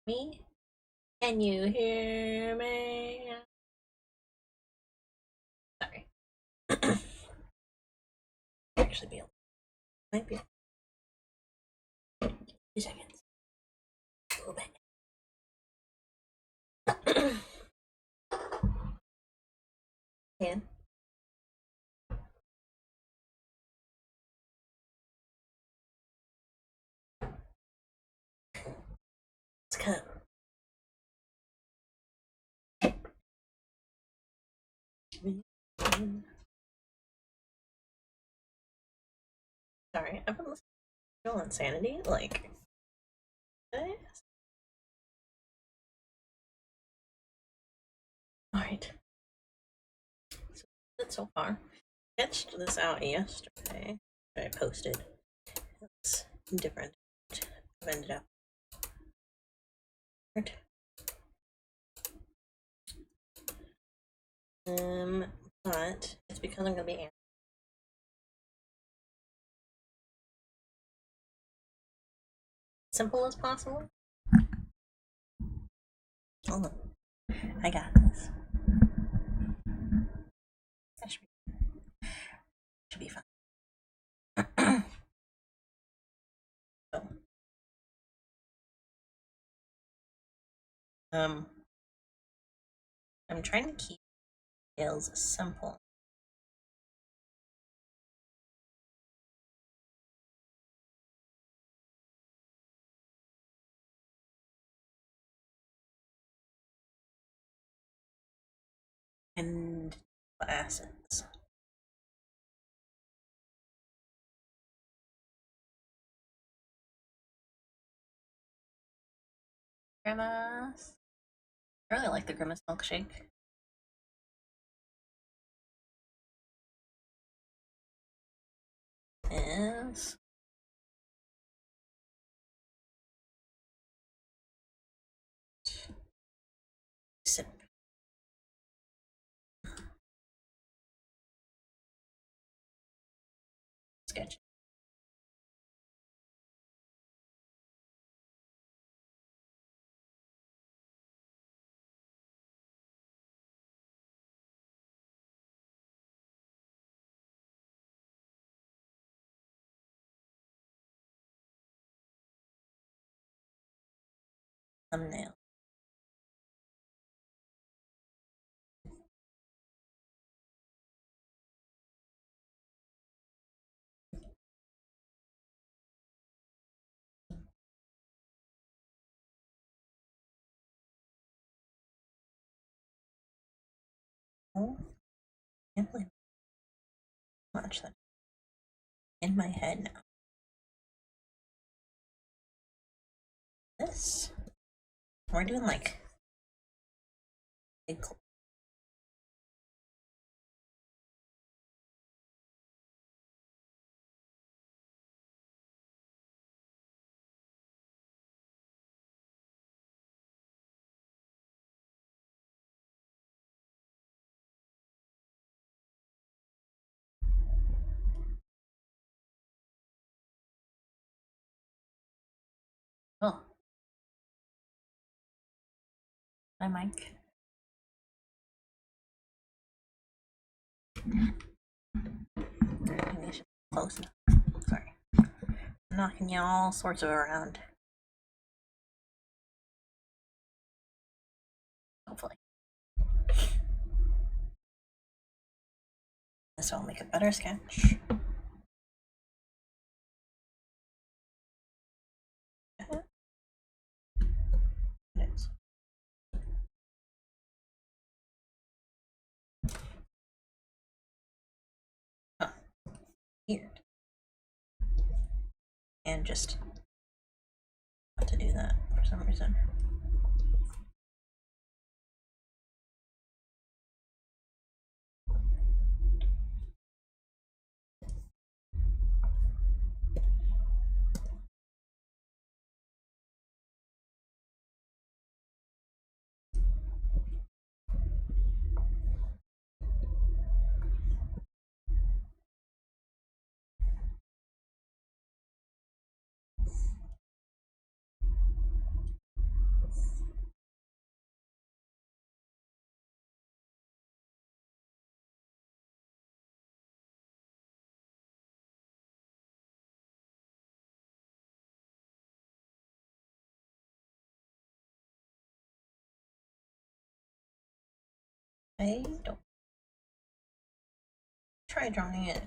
Me? Can you hear me? Sorry. Actually, be able. Might be. 2 seconds. A little bit. Can. Let's cut. Sorry, I've been listening to Real Insanity. Like, alright. So far. Sketched this out yesterday. I posted. It's different. I've ended up. But it's because I'm gonna be simple as possible. Hold on. I got this. That should be fun. So, I'm trying to keep details simple. And assets. Grimace. I really like the Grimace milkshake. Yes. Sip. Sketch. Thumbnail. Oh, I can't believe how much that in my head now. This. We're doing like big. Oh, my mic. Maybe I should close enough. Sorry. I'm knocking you all sorts of around. Hopefully. This will make a better sketch. It is. Huh. Weird. And just want to do that for some reason. I don't try drawing it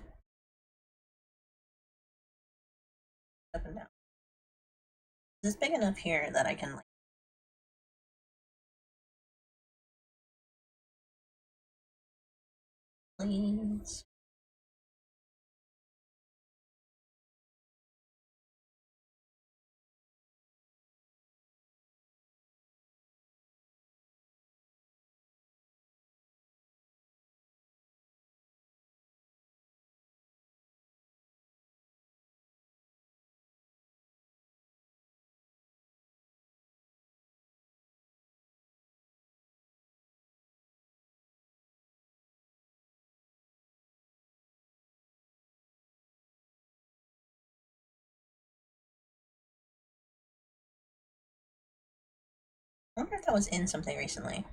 up and down. It's big enough here that I can like please. I wonder if that was in something recently.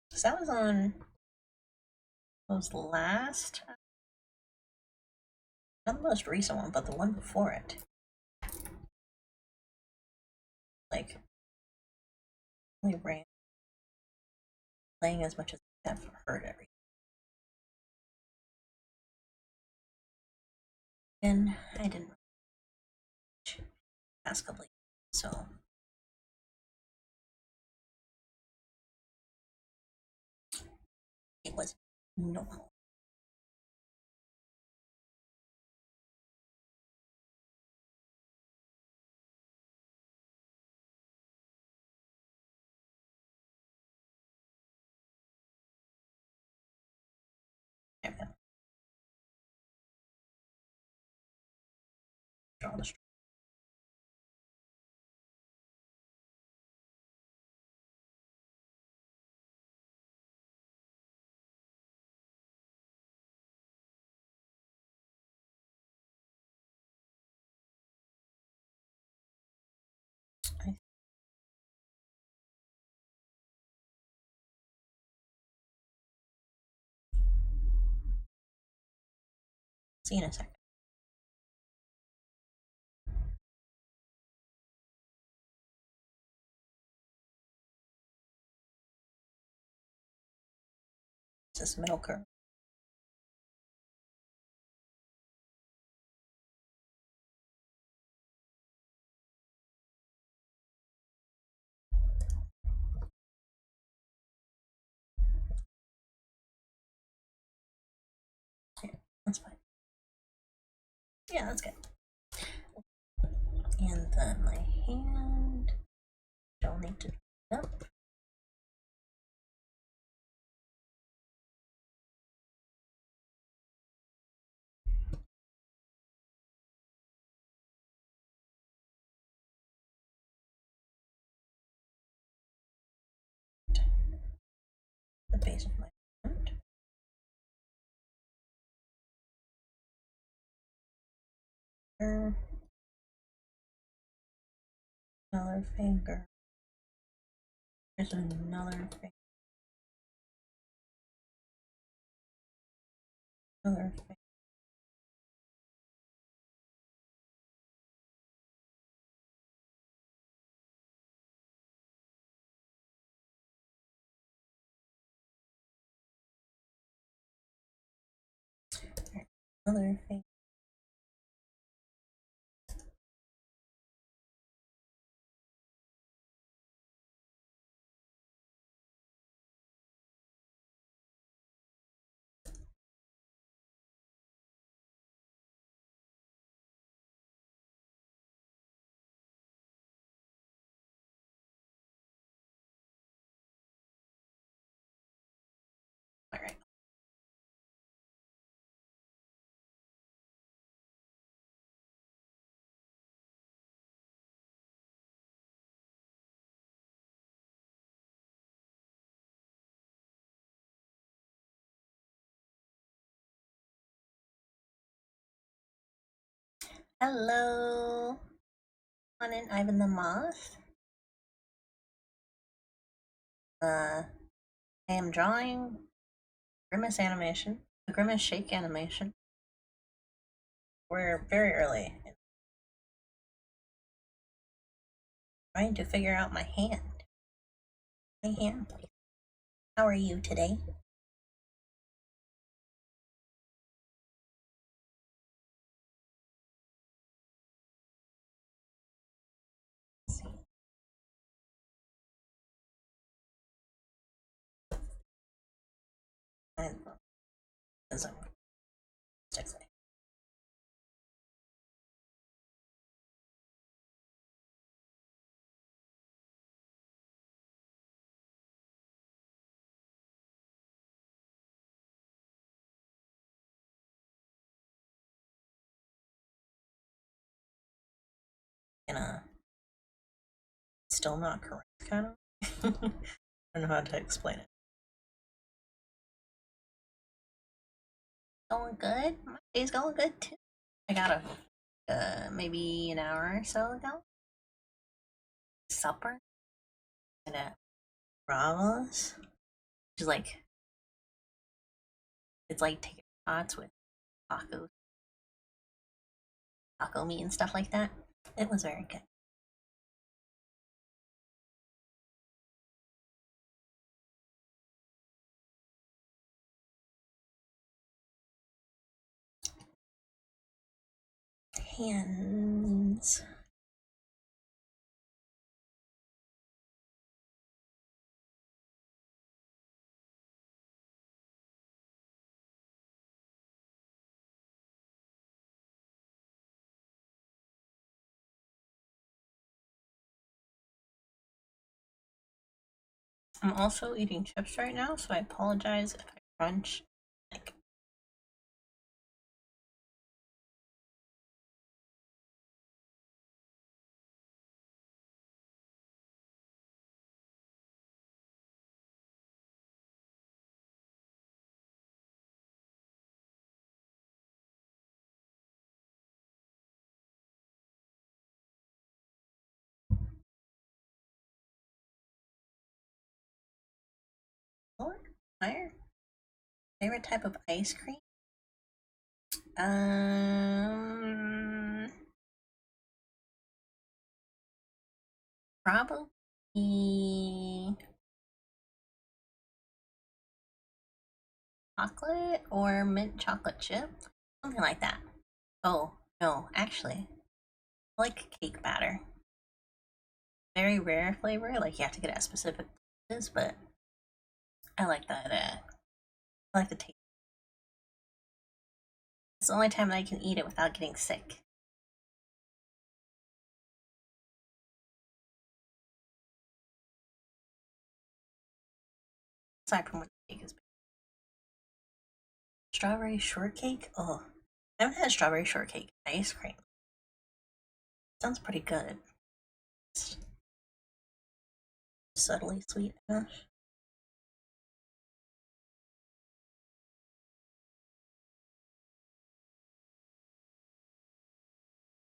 Because that was on was last, not the most recent one, but the one before it. Like, really ran playing as much as I've heard everything. And I didn't past couple of years, so it was normal. Draw the see you in a second. This middle curve. Yeah, that's fine. Yeah, that's good. And then my hand. Don't need to draw it up. The base of my hand. Another finger. There's another finger. Another finger. Another finger. Alright. Hello. On in, Ivan the Moth. I am drawing Grimace animation, a Grimace shake animation. We're very early. Trying to figure out my hand. My hand, please. How are you today? Because I'm sexy. And still not correct, kind of. I don't know how to explain it. Going good. My day's going good too. I got a maybe an hour or so ago supper at a Bravos, which is like it's like taking shots with tacos, taco meat and stuff like that. It was very good. Hands. I'm also eating chips right now, so I apologize if I crunch. Like, Lord, fire. Favorite type of ice cream? Um, Probably chocolate or mint chocolate chip, something like that. Oh no, actually, I like cake batter. Very rare flavor, like you have to get it at specific places, but I like that. I like the taste. It's the only time that I can eat it without getting sick. Aside from when the cake is big. Strawberry shortcake. Oh, I haven't had strawberry shortcake ice cream. Sounds pretty good. It's subtly sweet enough.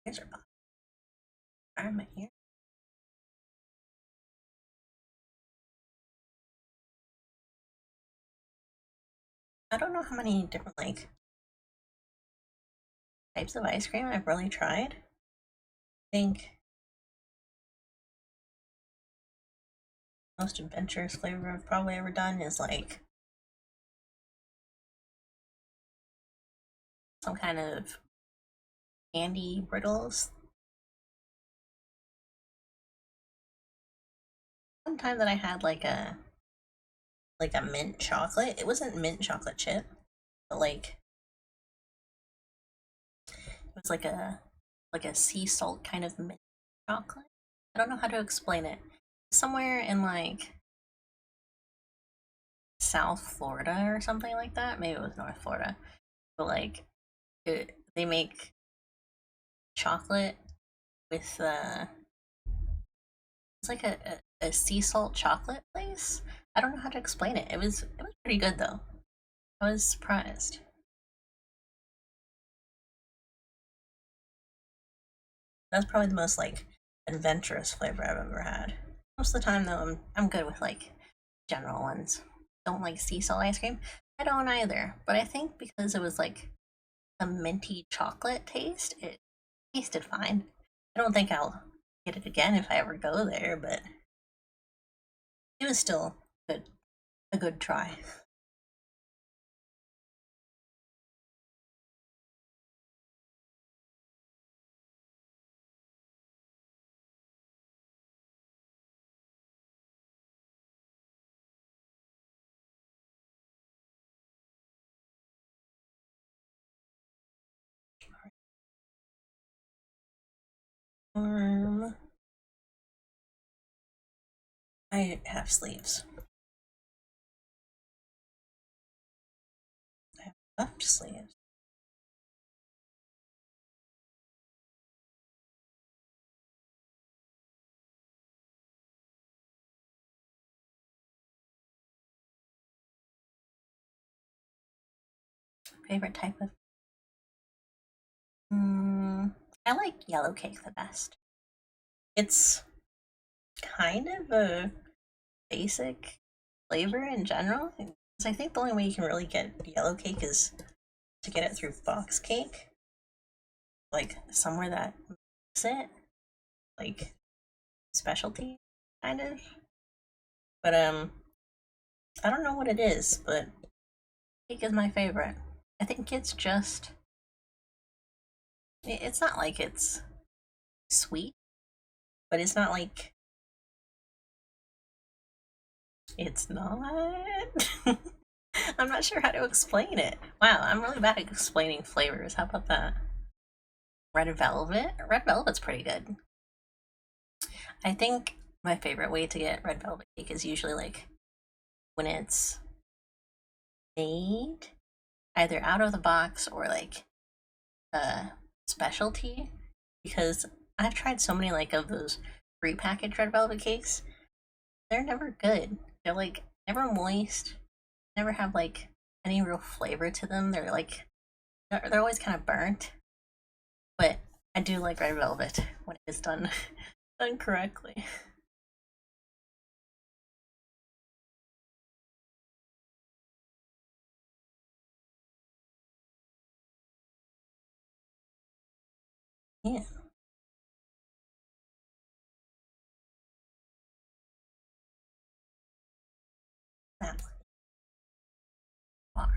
Here's our environment here. I don't know how many different like types of ice cream I've really tried. I think most adventurous flavor I've probably ever done is like some kind of candy brittles. One time that I had like a mint chocolate. It wasn't mint chocolate chip, but like it was like a sea salt kind of mint chocolate. I don't know how to explain it. Somewhere in like South Florida or something like that. Maybe it was North Florida, but like they make chocolate with it's like a sea salt chocolate place. I don't know how to explain it. It was pretty good though. I was surprised. That's probably the most like adventurous flavor I've ever had. Most of the time though, I'm good with like general ones. Don't like sea salt ice cream. I don't either. But I think because it was like a minty chocolate taste, it tasted fine. I don't think I'll get it again if I ever go there, but it was still good, a good try. Arm. I have sleeves. I have left sleeves. Favorite type of. I like yellow cake the best. It's kind of a basic flavor in general. So I think the only way you can really get yellow cake is to get it through box cake, like somewhere that makes it, like specialty kind of. But I don't know what it is, but cake is my favorite. I think it's just it's not like it's sweet, but it's not like it's not. I'm not sure how to explain it. Wow, I'm really bad at explaining flavors. How about that? Red velvet? Red velvet's pretty good. I think my favorite way to get red velvet cake is usually like when it's made either out of the box or like a specialty, because I've tried so many like of those prepackaged red velvet cakes. They're never good. They're like never moist, never have like any real flavor to them. They're like they're always kind of burnt. But I do like red velvet when it is done done correctly. Yeah. That bar.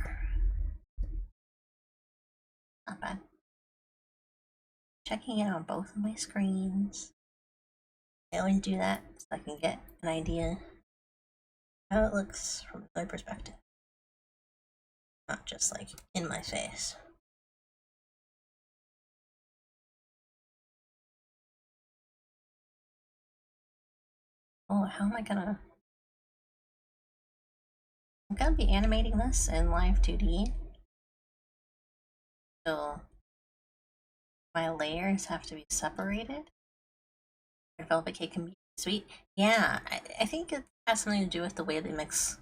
Not bad. Checking it on both of my screens. I always do that so I can get an idea how it looks from another perspective, not just like in my face. Oh, how am I gonna? I'm gonna be animating this in live 2D, so my layers have to be separated. Red velvet cake can be sweet. Yeah, I think it has something to do with the way they mix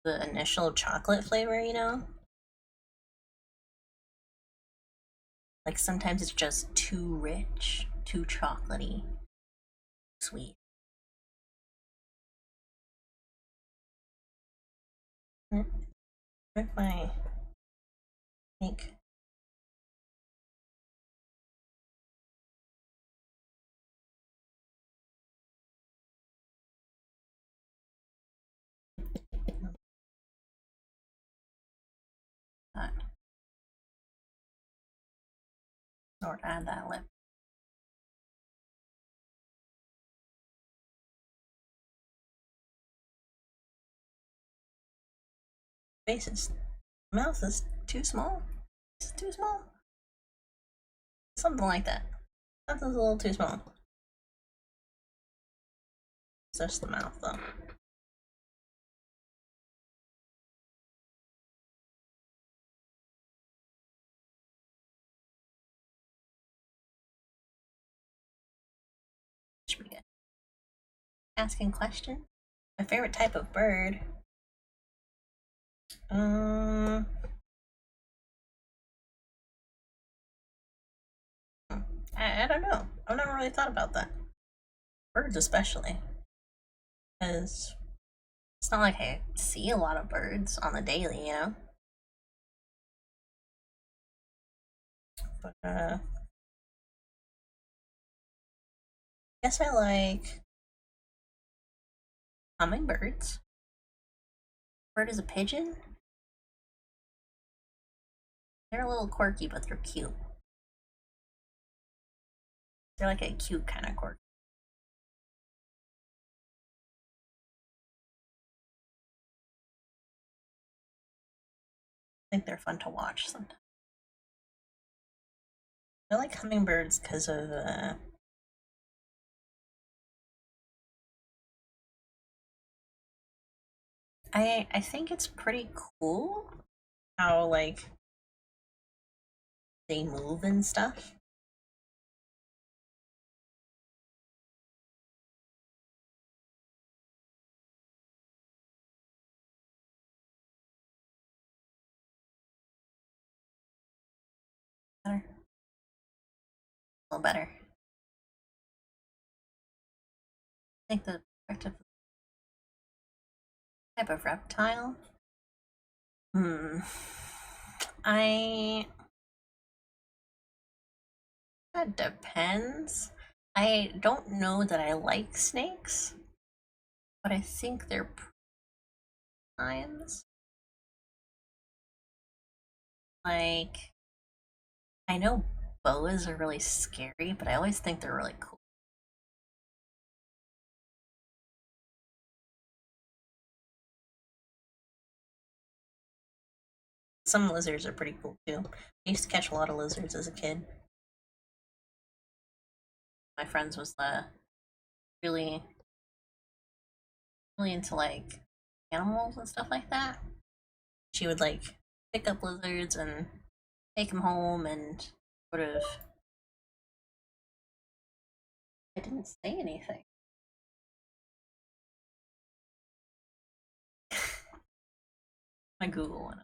the initial chocolate flavor, you know? Like sometimes it's just too rich, too chocolatey, sweet. If I make that or add that lip faces. Mouth is too small. It's too small. Something like that. Something's a little too small. It's just the mouth though. Should be good. Asking questions. My favorite type of bird. Um, I don't know. I've never really thought about that. Birds, especially, because it's not like I see a lot of birds on the daily, you know. But I guess I like hummingbirds. Bird is a pigeon. They're a little quirky, but they're cute. They're like a cute kind of quirk. I think they're fun to watch sometimes. I like hummingbirds because of I think it's pretty cool how like they move and stuff. Better, a little better. I think the perspective type of reptile. Hmm. I That depends. I don't know that I like snakes, but I think they're times. Like I know boas are really scary, but I always think they're really cool. Some lizards are pretty cool too. I used to catch a lot of lizards as a kid. My friends was really really into like animals and stuff like that. She would like pick up lizards and take them home and sort of. I didn't say anything. My Google one.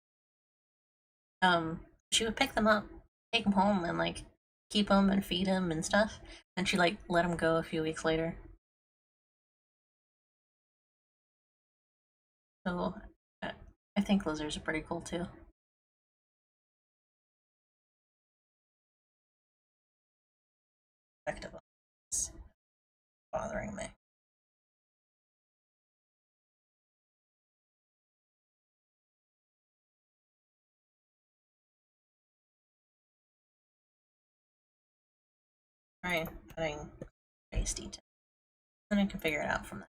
She would pick them up, take them home, and like keep them and feed them and stuff. And she like let them go a few weeks later. So uh, I think lizards are pretty cool too. Effective. It's bothering me. Alright, putting face detail. Then I can figure it out from there.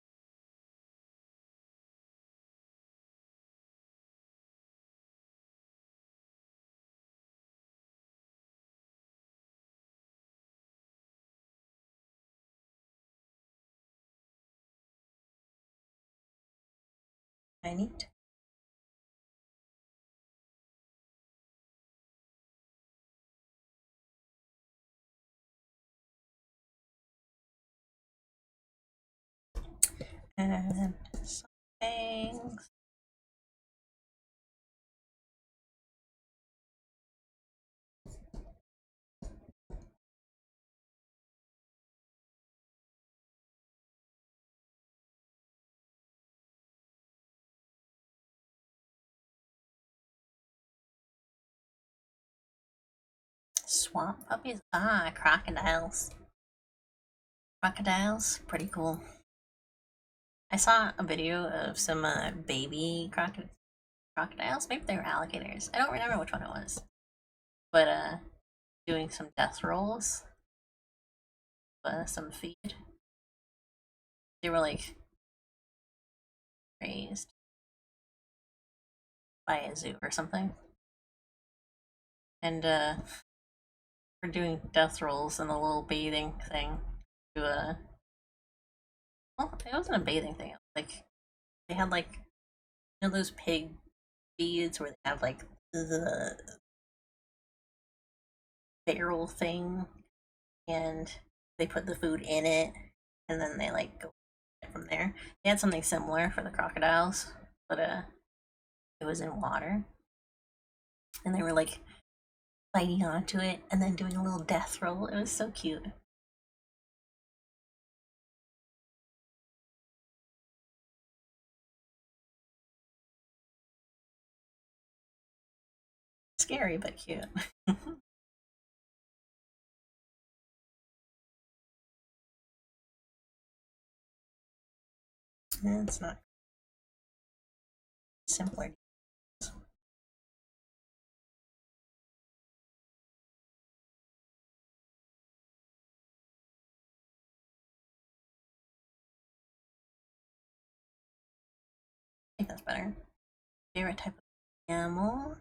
I need. And some things. Swamp puppies? Ah, crocodiles. Crocodiles? Pretty cool. I saw a video of some baby crocodiles. Maybe they were alligators. I don't remember which one it was. But doing some death rolls, some feed. They were like raised by a zoo or something. And we're doing death rolls in a little bathing thing to well, it wasn't a bathing thing. Like they had like those pig feeds where they have like the barrel thing and they put the food in it and then they like go from there. They had something similar for the crocodiles, but it was in water. And they were like biting onto it and then doing a little death roll. It was so cute. Scary but cute. It's not simpler. I think that's better. Favorite type of animal?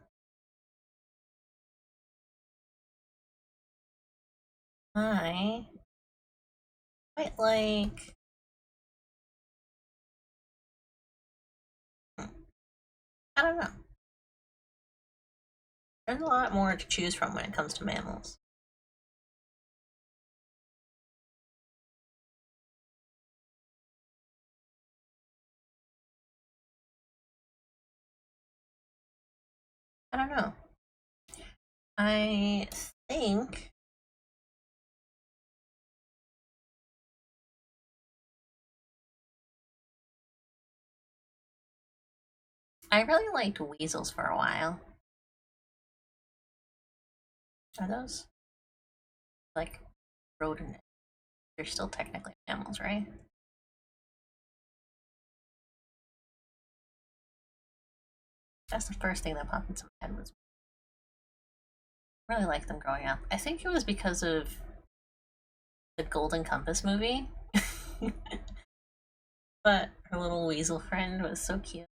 I quite like. don't know. There's a lot more to choose from when it comes to mammals. I don't know. I think I really liked weasels for a while. Are those like rodent? They're still technically mammals, right? That's the first thing that popped into my head was I really liked them growing up. I think it was because of the Golden Compass movie. But her little weasel friend was so cute.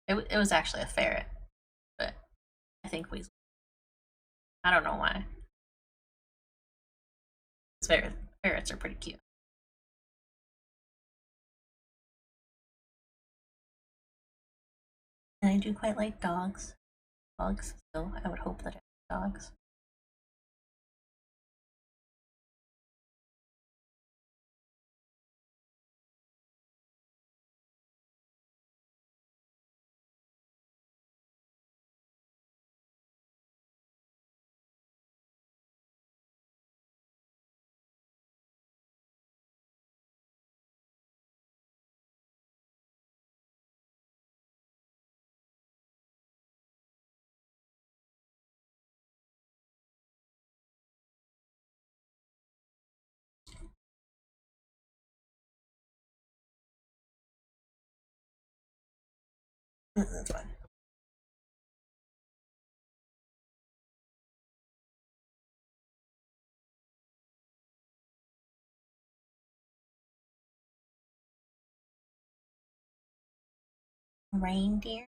It was actually a ferret, but I think weasel. I don't know why. Ferrets are pretty cute. And I do quite like dogs. Dogs, so I would hope that I have dogs. That's fine. Reindeer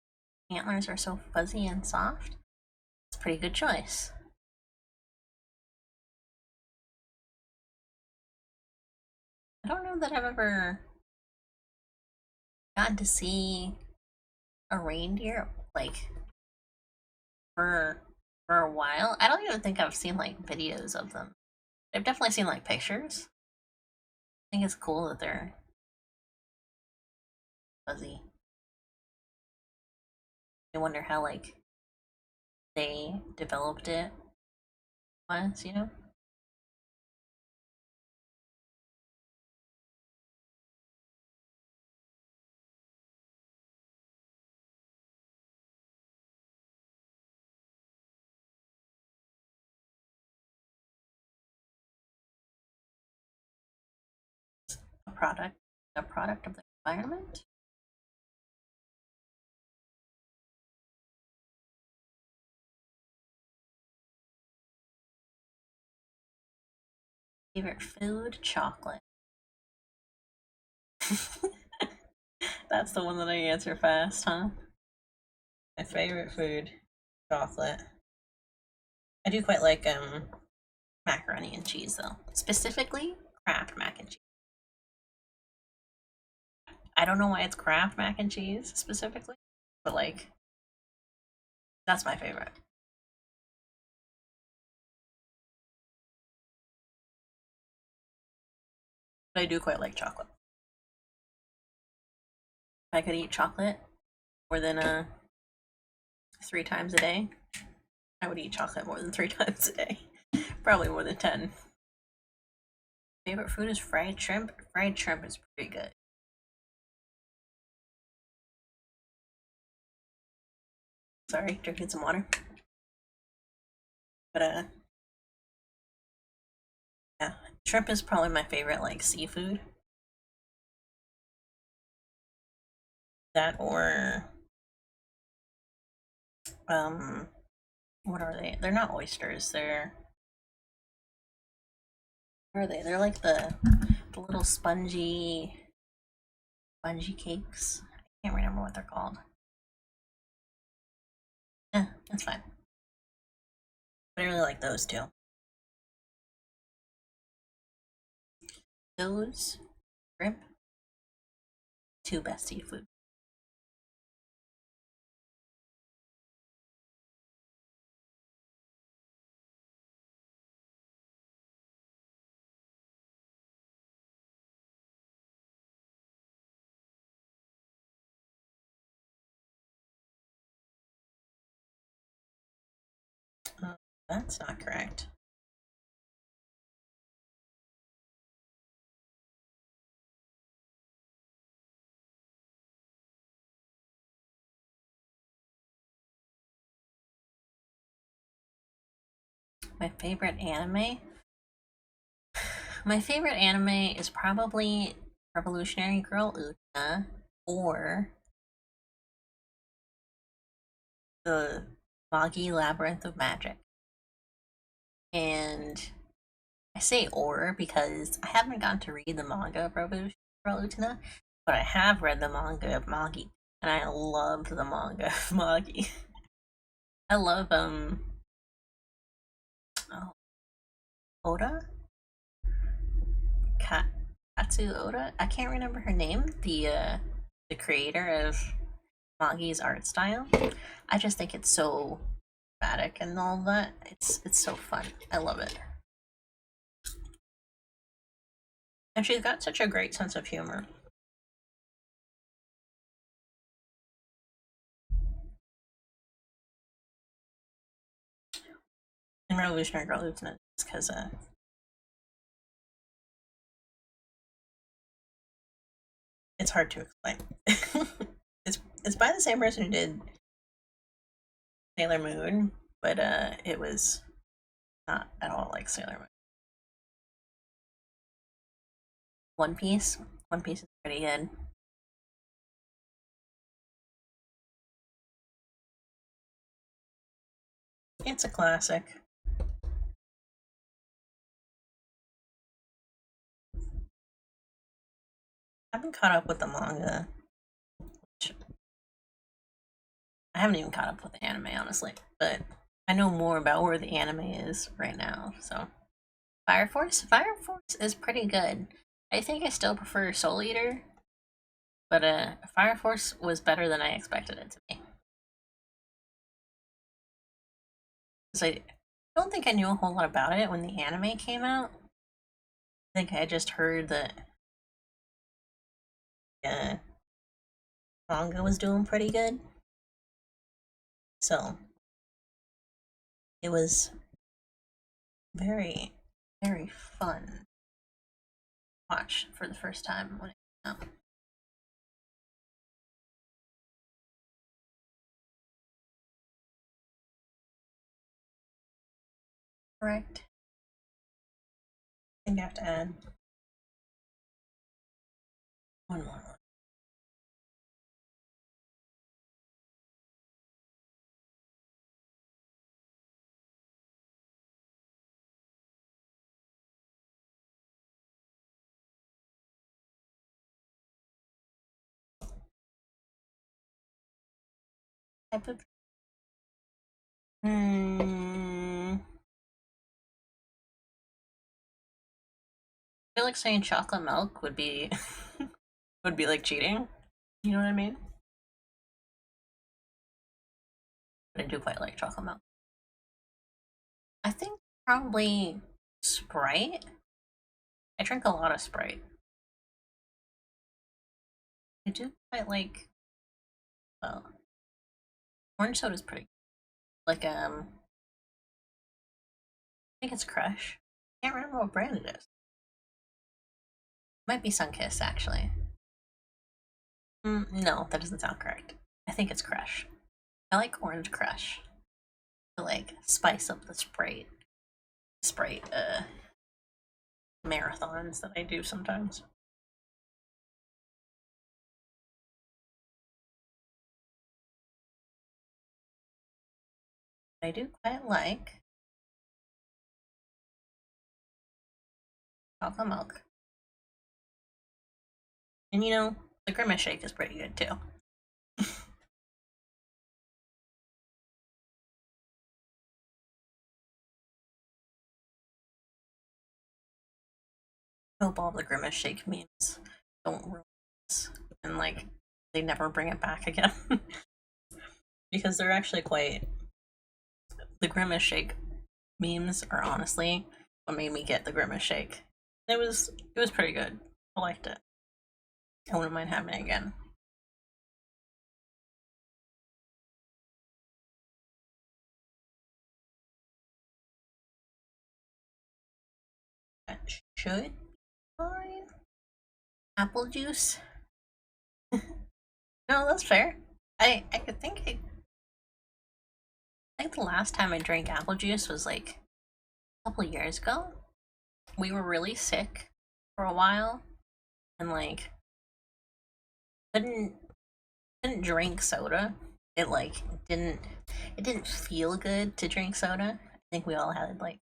antlers are so fuzzy and soft. It's a pretty good choice. I don't know that I've ever gotten to see a reindeer like for for a while. I don't even think I've seen like videos of them. I've definitely seen like pictures. I think it's cool that they're fuzzy. I wonder how like they developed it once, you know? A product a product of the environment. Favorite food, chocolate. That's the one that I answer fast, huh? My favorite food, chocolate. I do quite like macaroni and cheese though. Specifically, Kraft mac and cheese. I don't know why it's Kraft mac and cheese specifically, but like that's my favorite. But I do quite like chocolate. If I could eat chocolate more than 3 times a day, I would eat chocolate more than 3 times a day. Probably more than 10. Favorite food is fried shrimp. Fried shrimp is pretty good. Sorry, drinking some water. But yeah, shrimp is probably my favorite like seafood. That or um, what are they? They're not oysters. They're what are they? They're like the little spongy cakes. I can't remember what they're called. That's fine. But I really like those too. Those shrimp, two best seafood. That's not correct. My favorite anime? My favorite anime is probably Revolutionary Girl Utena or the Boggy Labyrinth of Magic. And I say or because I haven't gotten to read the manga of Revolutionary Girl Utena, but I have read the manga of Magi, and I love the manga of Magi. I love oh, Oda? Katsu Oda? I can't remember her name. The creator of Magi's art style. I just think it's so dramatic and all that. It's so fun. I love it. And she's got such a great sense of humor. And Revolutionary Girl Lieutenant because it's hard to explain. It's by the same person who did Sailor Moon, but it was not at all like Sailor Moon. One Piece. One Piece is pretty good. It's a classic. I haven't caught up with the manga. I haven't even caught up with the anime, honestly, but I know more about where the anime is right now. So, Fire Force. Fire Force is pretty good. I think I still prefer Soul Eater, but Fire Force was better than I expected it to be. Because I don't think I knew a whole lot about it when the anime came out. I think I just heard that uh, manga was doing pretty good, so it was very, very fun to watch for the first time when it came out. Correct. I think I have to add one more. Type of. Hmm. I feel like saying chocolate milk would be would be like cheating. You know what I mean? But I do quite like chocolate milk. I think probably Sprite. I drink a lot of Sprite. I do quite like. Well, orange soda is pretty. Like I think it's Crush. Can't remember what brand it is. Might be Sunkist actually. No, that doesn't sound correct. I think it's Crush. I like Orange Crush to like spice up the Sprite marathons that I do sometimes. I do quite like chocolate milk. And you know, the Grimace shake is pretty good too. I hope all the Grimace shake memes don't ruin this and like they never bring it back again. Because they're actually quite the Grimace shake memes are honestly what made me get the Grimace shake. It was pretty good. I liked it. I wouldn't mind having it again. should be fine. Apple juice. No, that's fair. I could think I think the last time I drank apple juice was like a couple years ago. We were really sick for a while and like couldn't couldn't drink soda. It like didn't it didn't feel good to drink soda. I think we all had like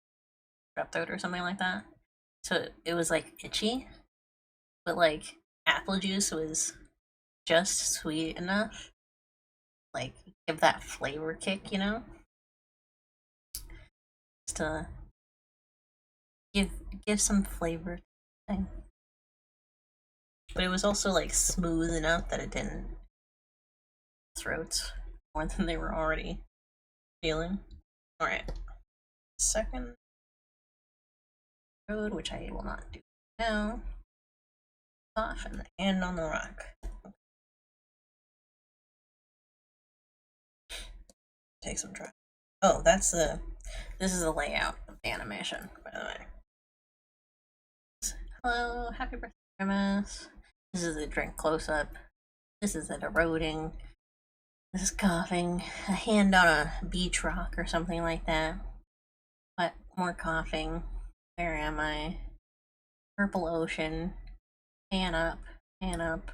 strep throat or something like that. So it was like itchy, but like apple juice was just sweet enough, like give that flavor kick, just to give give some flavor thing. But it was also like smooth enough that it didn't throats more than they were already feeling. All right, second road, which I will not do now. Off and the hand on the rock. Take some try. Oh, this is the layout of the animation, by the way. Hello, happy birthday, Grimace. This is a drink close up. This is it eroding. This is coughing. A hand on a beach rock or something like that. But more coughing. Where am I? Purple ocean. Pan up. Pan up.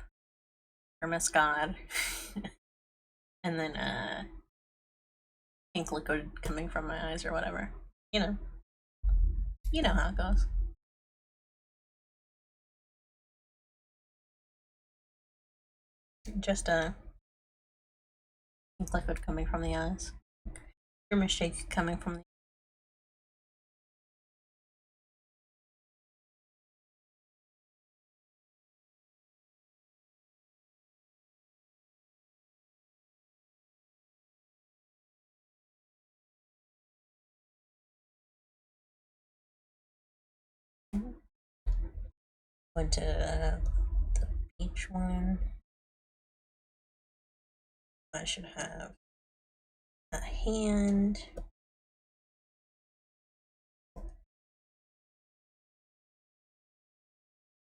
Grimace God. And then pink liquid coming from my eyes or whatever. You know. You know how it goes. Just pink liquid coming from the eyes. Grimace shake coming from the went to the beach one. I should have a hand.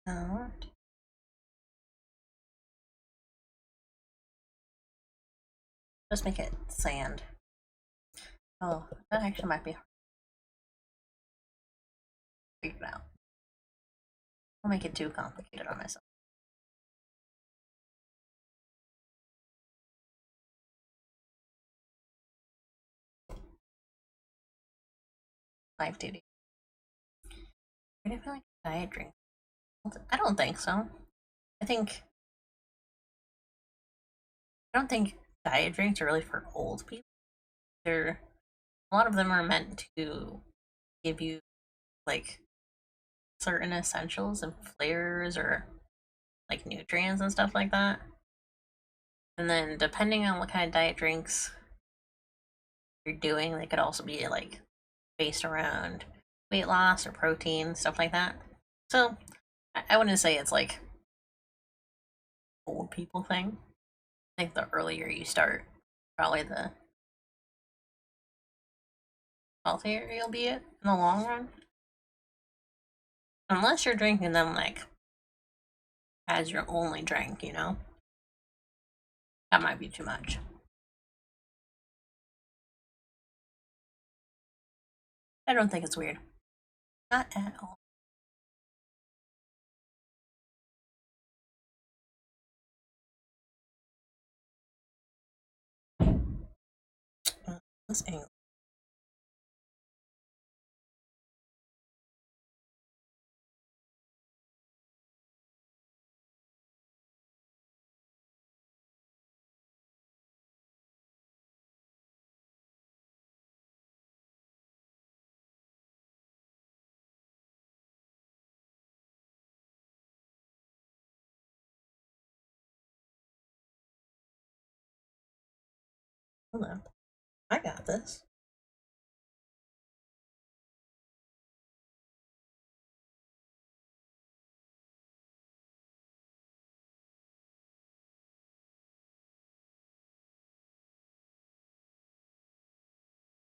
Out. Just make it sand. Oh, that actually might be hard to figure it out. I'll make it too complicated on myself. Life duty. I feel like a diet drink. I don't think so. I think I don't think diet drinks are really for old people. They're a lot of them are meant to give you like certain essentials and flavors or like nutrients and stuff like that. And then depending on what kind of diet drinks you're doing, they could also be like based around weight loss or protein, stuff like that. So I wouldn't say it's like old people thing. I think the earlier you start, probably the healthier you'll be in the long run. Unless you're drinking them like as your only drink, that might be too much. I don't think it's weird. Not at all. This angle. Hold on. I got this.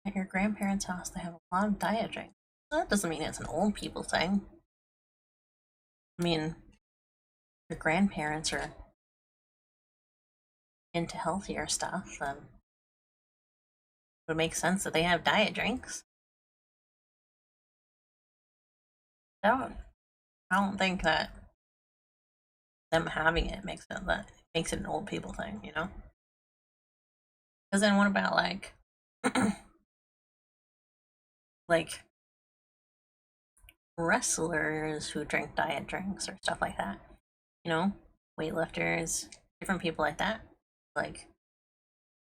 At your grandparents' house, they have a lot of diet drinks. That doesn't mean it's an old people thing. I mean, your grandparents are into healthier stuff, then it would make sense that they have diet drinks. I don't, I don't think that them having it makes it an old people thing, you know? Because then what about like wrestlers who drink diet drinks or stuff like that? You know, weightlifters, different people like that, like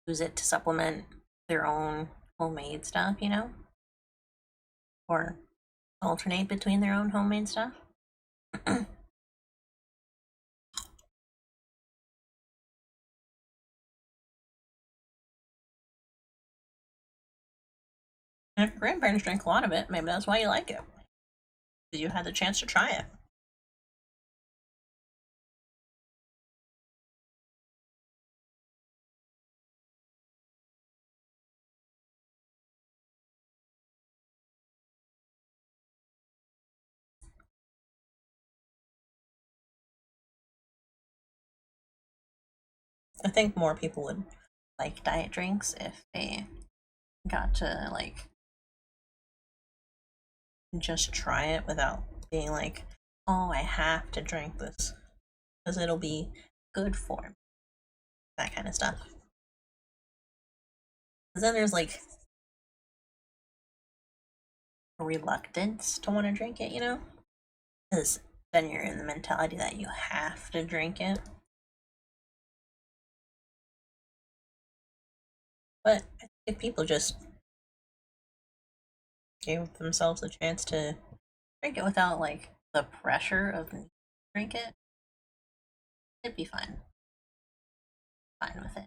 use it to supplement their own homemade stuff, you know, or alternate between their own homemade stuff. And if your grandparents drink a lot of it, maybe that's why you like it. Because you had the chance to try it. I think more people would like diet drinks if they got to just try it without being like, oh, I have to drink this because it'll be good for me. That kind of stuff. Because then there's like a reluctance to want to drink it, you know? Because then you're in the mentality that you have to drink it. But if people just gave themselves a chance to drink it without like the pressure of drink it, it'd be fine. Fine with it.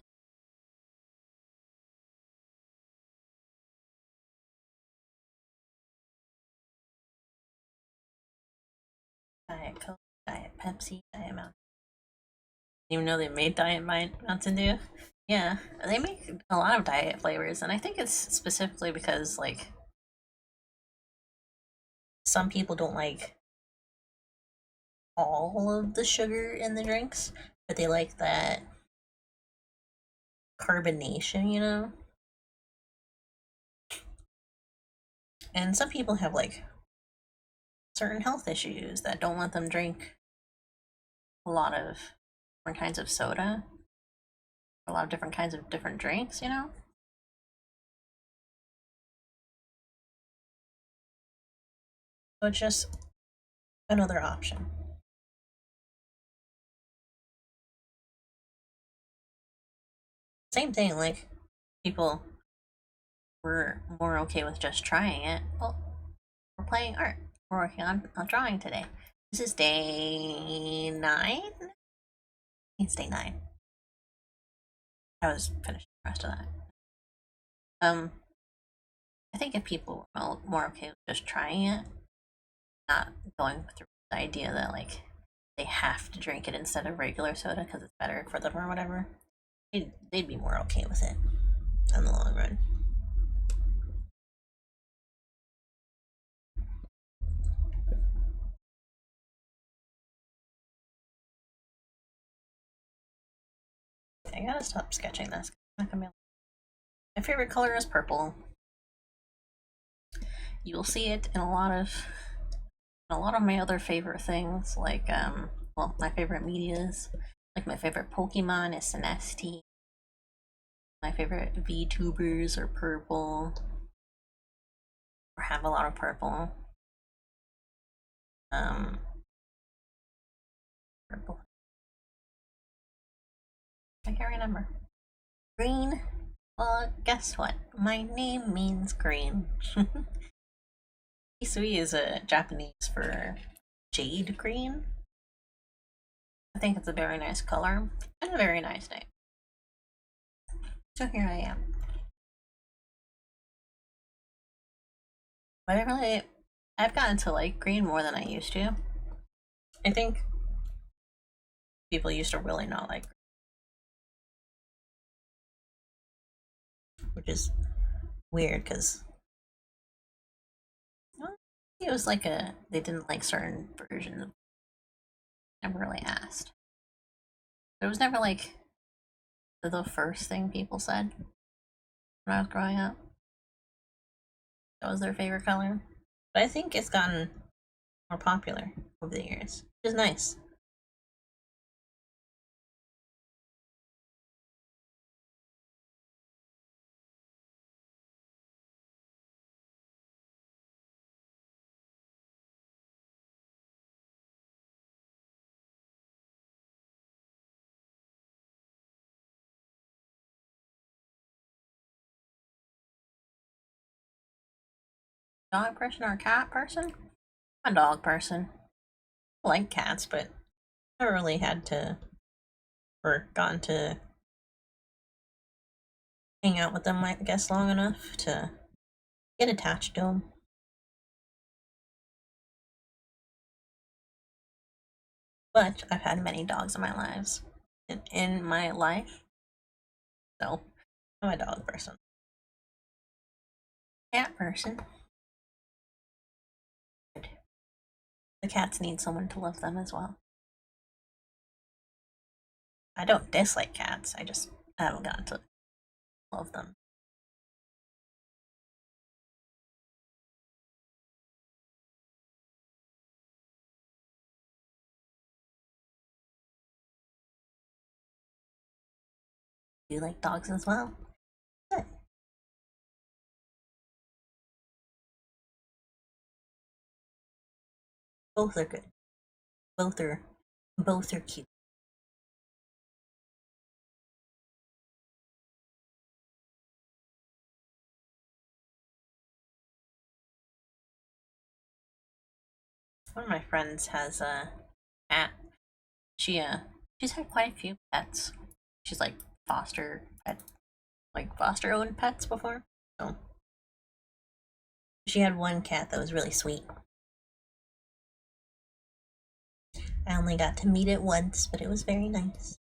Diet Coke, Diet Pepsi, Diet Mountain. Even though they made Diet Mountain Dew. Yeah, they make a lot of diet flavors, and I think it's specifically because like some people don't like all of the sugar in the drinks, but they like that carbonation, you know? And some people have like certain health issues that don't let them drink a lot of different kinds of soda, a lot of different kinds of different drinks, you know? So it's just another option. Same thing, like people were more okay with just trying it. Well, we're playing art. We're working on drawing today. This is day 9? It's day 9. I was finishing the rest of that. Um, I think if people were more okay with just trying it, not going through the idea that like they have to drink it instead of regular soda because it's better for them or whatever, they'd be more okay with it in the long run. I gotta stop sketching this. My favorite color is purple. You'll see it in a lot of my other favorite things, like well, my favorite medias. Like my favorite Pokemon is Sinestí. My favorite VTubers are purple, or have a lot of purple. Um, Purple. I can't remember. Green. Well, guess what? My name means green. Isui is a Japanese for jade green. I think it's a very nice color and a very nice name. So here I am. But I've gotten to like green more than I used to. I think people used to really not like green, which is weird because it was like they didn't like certain versions of never really asked. It was never like the first thing people said when I was growing up. That was their favorite color. But I think it's gotten more popular over the years, which is nice. Dog person or cat person? I'm a dog person. I like cats, but I never really had to or gotten to hang out with them, I guess, long enough to get attached to them. But I've had many dogs in my lives. In my life, so I'm a dog person. Cat person. The cats need someone to love them as well. I don't dislike cats. I just haven't gotten to love them. Do you like dogs as well? Good. Both are good. Both are both are cute. One of my friends has a cat. She she's had quite a few pets. She's like foster pet like foster owned pets before. So she had one cat that was really sweet. I only got to meet it once, but it was very nice.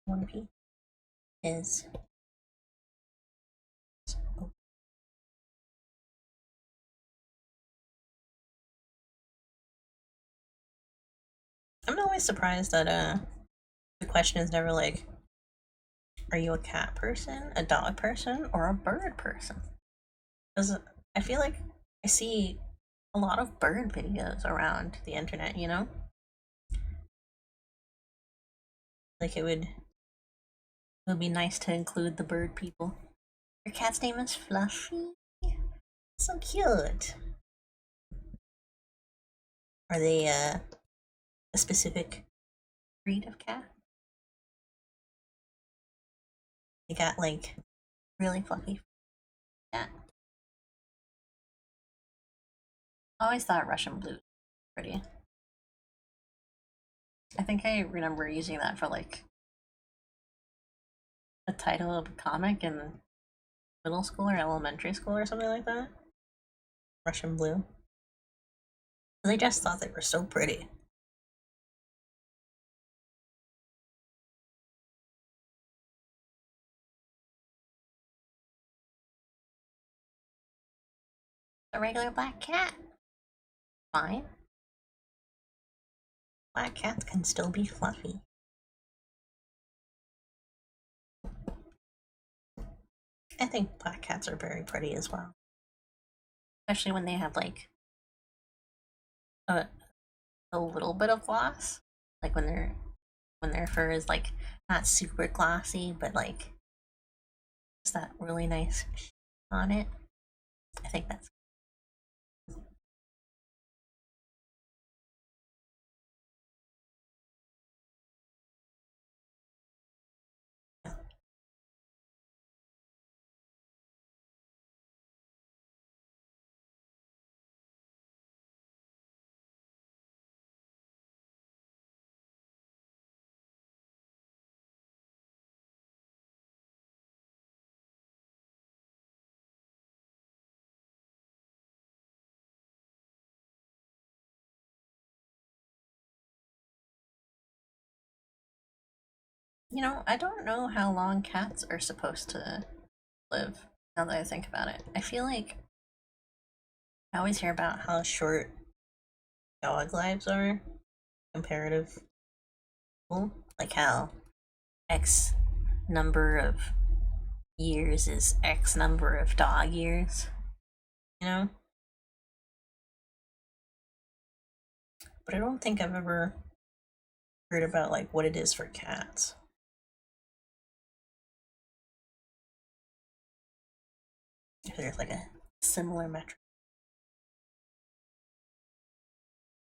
One piece is I'm always surprised that the question is never like, are you a cat person, a dog person, or a bird person? Because I feel like I see a lot of bird videos around the internet, you know? Like it would be nice to include the bird people. Your cat's name is Fluffy? So cute. Are they a specific breed of cat? They got like really fluffy cat. I always thought Russian blue was pretty. I think I remember using that for like a title of a comic in middle school or elementary school or something like that. Russian blue. They just thought they were so pretty. A regular black cat. Fine. Black cats can still be fluffy. I think black cats are very pretty as well. Especially when they have like a, a little bit of gloss. Like when their fur is like not super glossy, but like just that really nice on it. I think that's You know, I don't know how long cats are supposed to live, now that I think about it. I feel like I always hear about how short dog lives are comparative. Like how X number of years is X number of dog years, you know? But I don't think I've ever heard about like what it is for cats. If there's like a similar metric.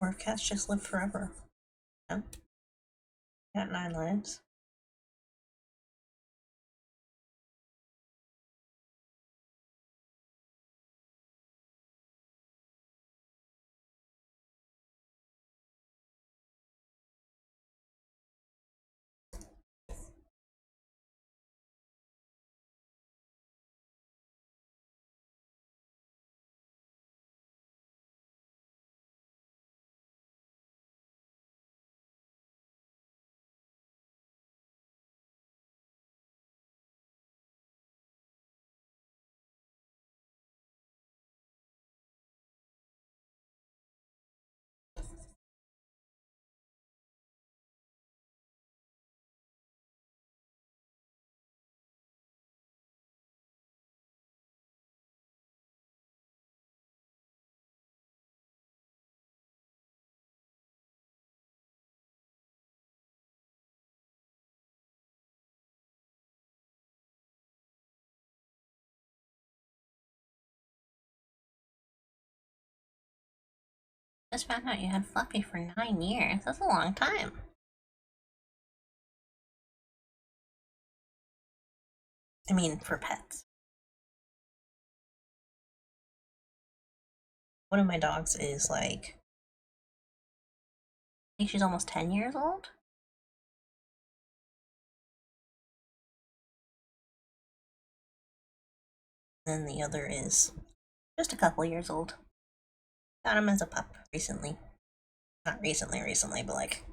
Or if cats just live forever. You know? Got 9 lives. Just found out you had Fluffy for 9 years. That's a long time. I mean, for pets. One of my dogs is like, I think she's almost 10 years old. And then the other is just a couple years old. Got him as a pup recently. Not recently, but like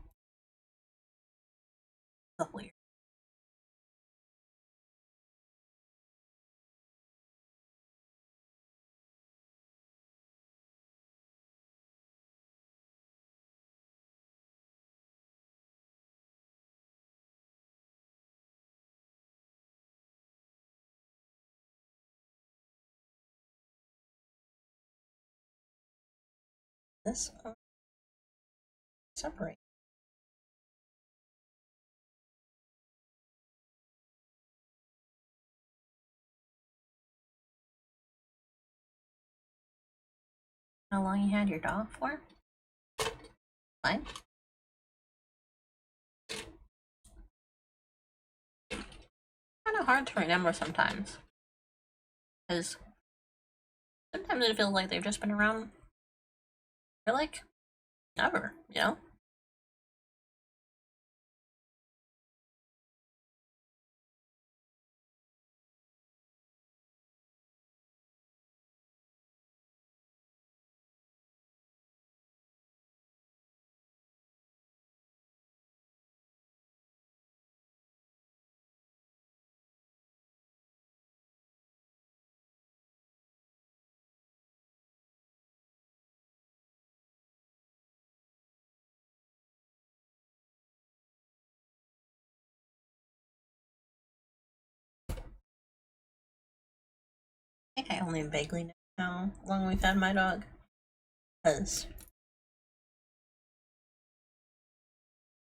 a couple years. This separate. How long you had your dog for? Fine. Kind of hard to remember sometimes, because sometimes it feels like they've just been around for like ever, you know? I think I only vaguely know how long we've had my dog, because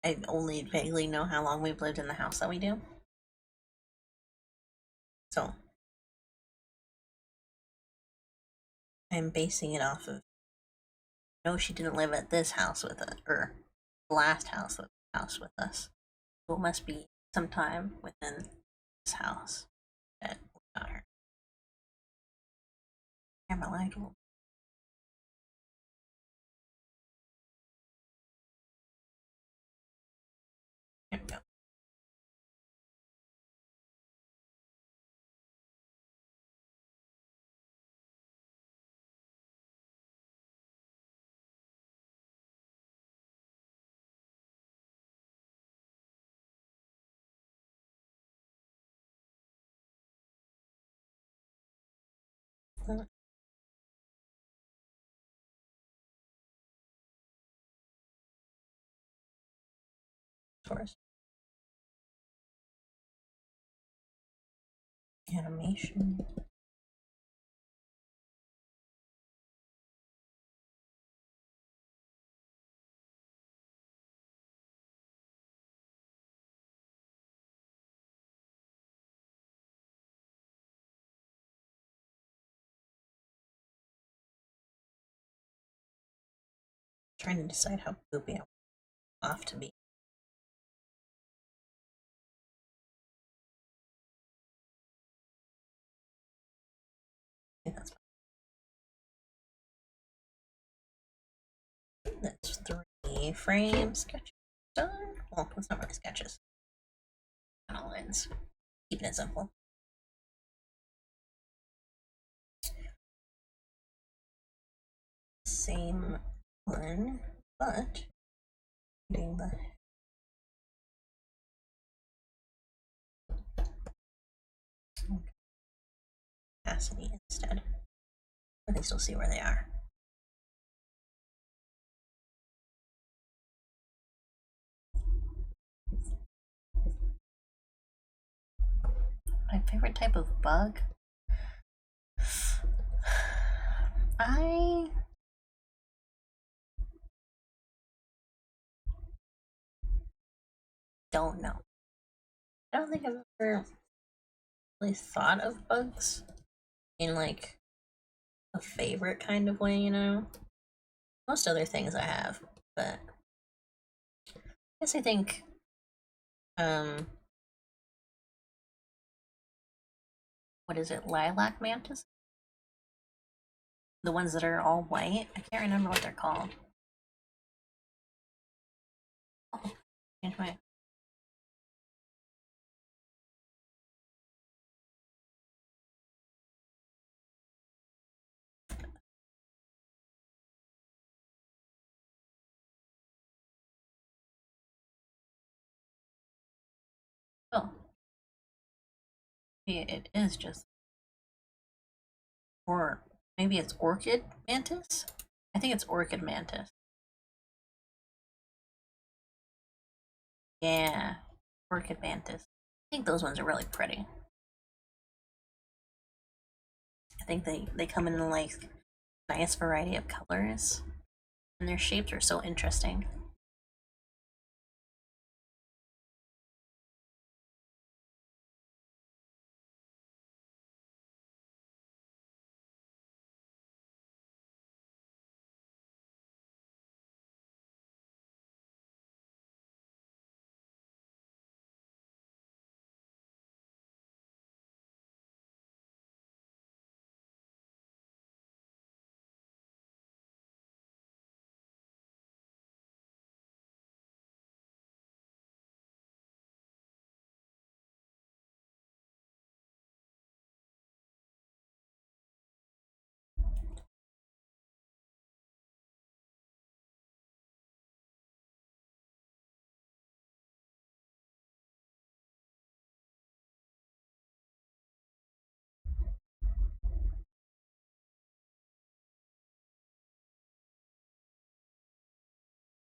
I only vaguely know how long we've lived in the house that we do. So I'm basing it off of, no, she didn't live at this house with us, or the last house with us. So it must be sometime within this house that we got her. Camera light will. Here we go. source. Animation. Trying to decide how poopy I want off to be. I think that's 3 frames. Sketches done. Well, it's not really sketches. Lines. Keeping it simple. Same one, but doing the opacity instead. I can still see where they are. My favorite type of bug? I don't know. I don't think I've ever really thought of bugs in like a favorite kind of way, you know? Most other things I have, but I guess I think what is it, lilac mantis? The ones that are all white? I can't remember what they're called. Oh, change my oh. Maybe it is just, or maybe it's orchid mantis? I think it's orchid mantis. Yeah, orchid mantis. I think those ones are really pretty. I think they come in like nice variety of colors, and their shapes are so interesting.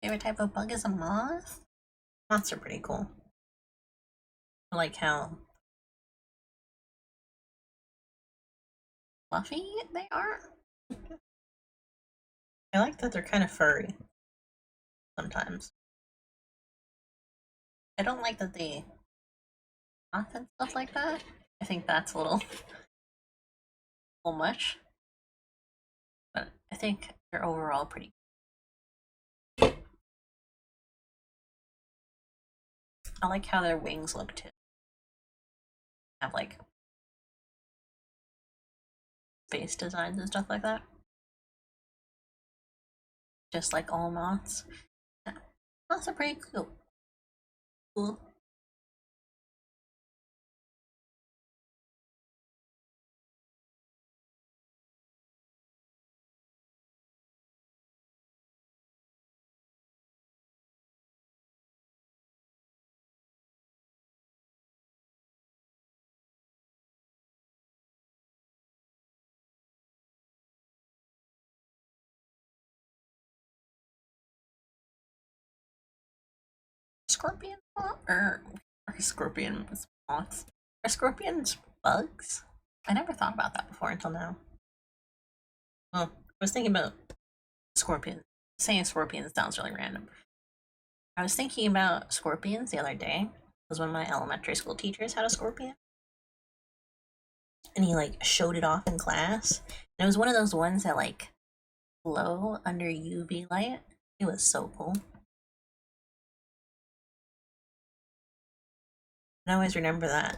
Favorite type of bug is a moth? Moths are pretty cool. I like how fluffy they are. I like that they're kind of furry sometimes. I don't like that they moth and stuff like that. I think that's a little much. But I think they're overall pretty. I like how their wings look too. Have like face designs and stuff like that. Just like all moths. Yeah. Moths are pretty cool. Scorpions Or, or scorpion moths. Are scorpions bugs? I never thought about that before until now. Well, I was thinking about scorpions. Saying scorpions sounds really random. I was thinking about scorpions the other day because one of my elementary school teachers had a scorpion. And he like showed it off in class. And it was one of those ones that like glow under UV light. It was so cool. I always remember that.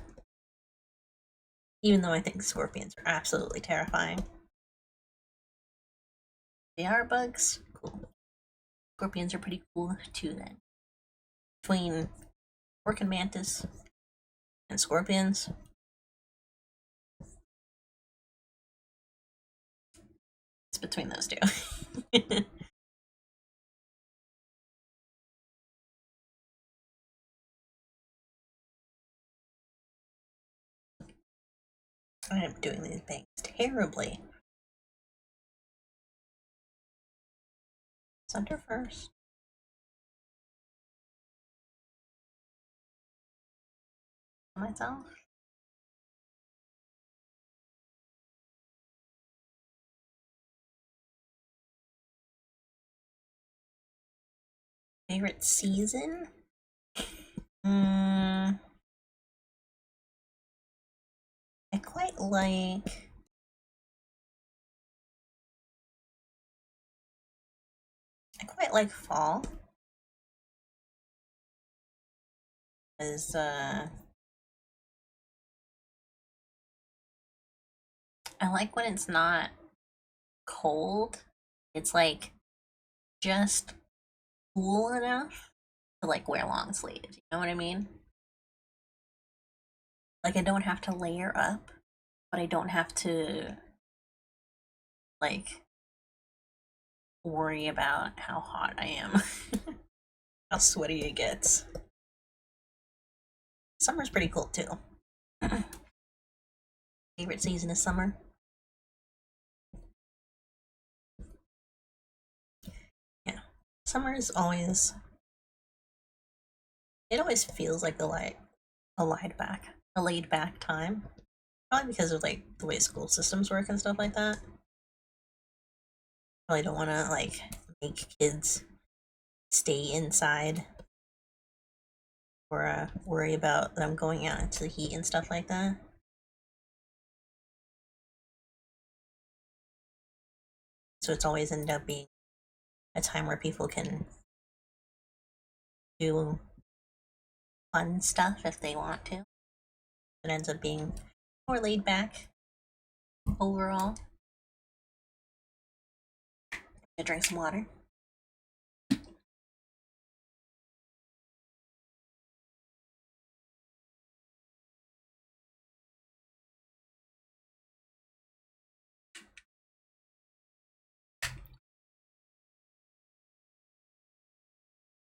Even though I think scorpions are absolutely terrifying. They are bugs? Cool. Scorpions are pretty cool too then. Between orchid mantis and scorpions. It's between those two. I am doing these things terribly. Center first. Myself. Favorite season? I quite like. I quite like fall. Because I like when it's not cold. It's like just cool enough to like wear long sleeves. You know what I mean? Like I don't have to layer up, but I don't have to like worry about how hot I am. How sweaty it gets. Summer's pretty cool too. Favorite season is summer. Yeah. Summer is always, it always feels like a laid back time. Probably because of like the way school systems work and stuff like that. Probably don't want to like make kids stay inside or worry about them going out into the heat and stuff like that. So it's always ended up being a time where people can do fun stuff if they want to. It ends up being more laid back overall. I drink some water.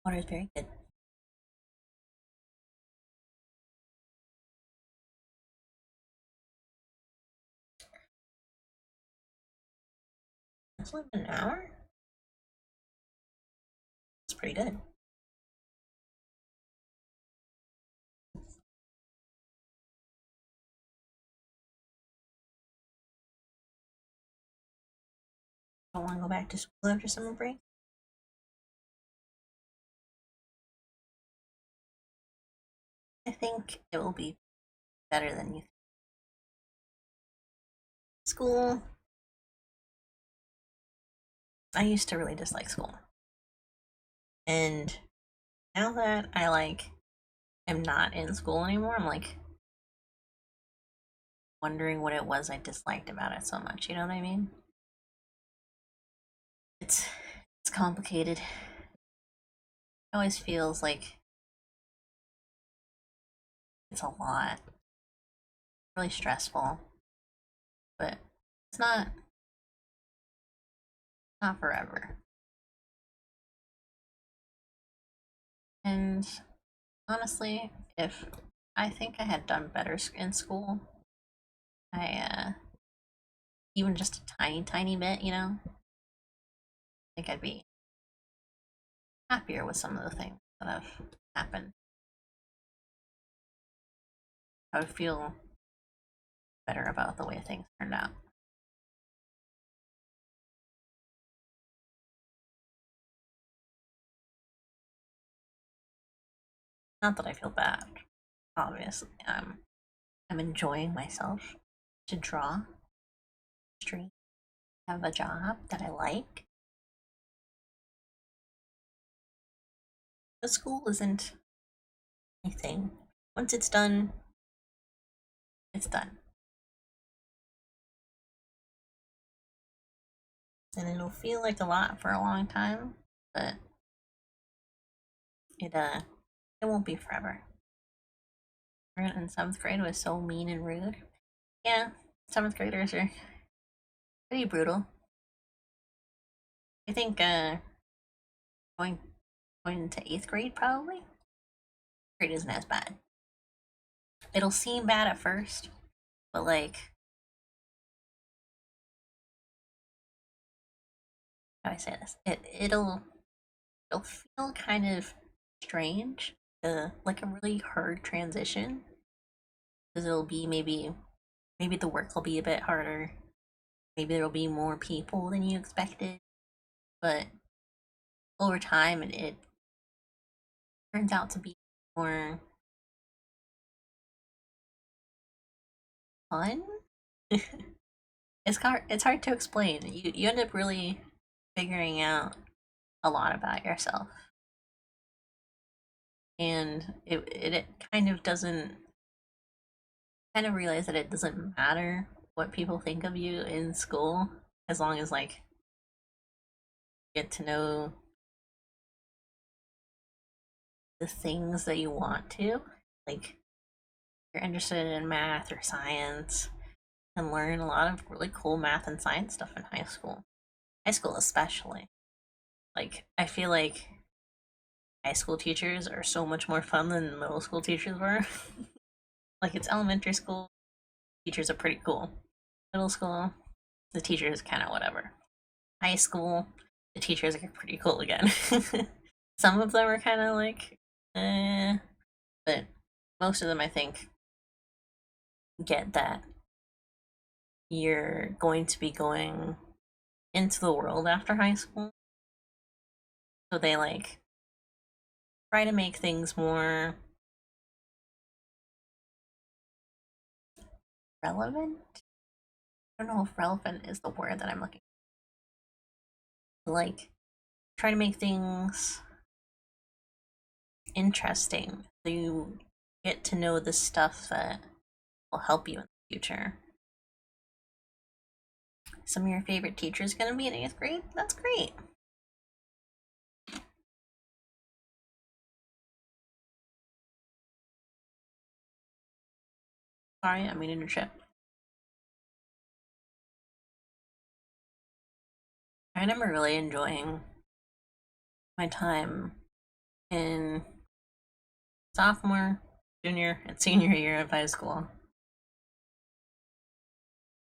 Water is very good. It's like an hour. It's pretty good. I want to go back to school after summer break. I think it will be better than you think. School. I used to really dislike school. And now that I like am not in school anymore, I'm like wondering what it was I disliked about it so much. You know what I mean? It's it's complicated. It always feels like it's a lot. Really stressful. But it's not forever. And honestly, if I think I had done better in school, I even just a tiny bit, you know, I think I'd be happier with some of the things that have happened. I would feel better about the way things turned out. Not that I feel bad, obviously. I'm enjoying myself to draw, stream, have a job that I like. The school isn't anything. Once it's done, it's done. And it'll feel like a lot for a long time, but it won't be forever. In seventh grade was so mean and rude. Yeah, seventh graders are pretty brutal. I think going going into eighth grade probably. Grade isn't as bad. It'll seem bad at first, but like how do I say this? It'll feel kind of strange, like a really hard transition, because it'll be maybe the work will be a bit harder. Maybe there'll be more people than you expected, but over time it turns out to be more fun. It's hard to explain. You end up really figuring out a lot about yourself, and it kind of doesn't kind of realize that it doesn't matter what people think of you in school, as long as like get to know the things that you want to, like you're interested in math or science, and learn a lot of really cool math and science stuff in high school especially. Like I feel like high school teachers are so much more fun than middle school teachers were. Like it's elementary school, teachers are pretty cool. Middle school, the teachers kind of whatever. High school, the teachers are pretty cool again. Some of them are kind of like, eh, but most of them, I think, get that you're going to be going into the world after high school. So they like try to make things more relevant. I don't know if relevant is the word that I'm looking for. Like, try to make things interesting so you get to know the stuff that will help you in the future. Some of your favorite teachers going to be in 8th grade? That's great. Sorry, I'm eating a chip. I remember really enjoying my time in sophomore, junior, and senior year of high school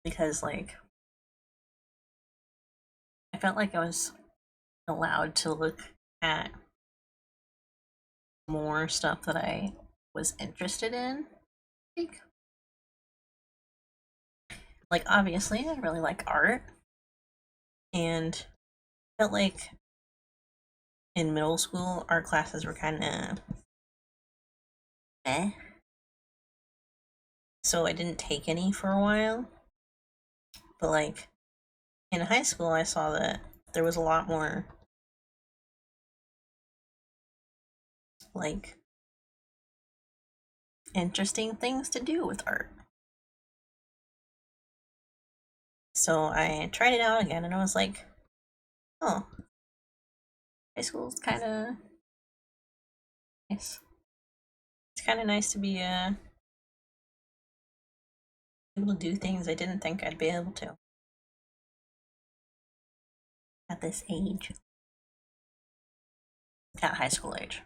because, like, I felt like I was allowed to look at more stuff that I was interested in. Like obviously, I really like art, and felt like in middle school, art classes were kind of eh. So I didn't take any for a while. But like in high school, I saw that there was a lot more like interesting things to do with art. So I tried it out again, and I was like, oh, high school's kind of nice. It's kind of nice to be able to do things I didn't think I'd be able to at this age, at high school age.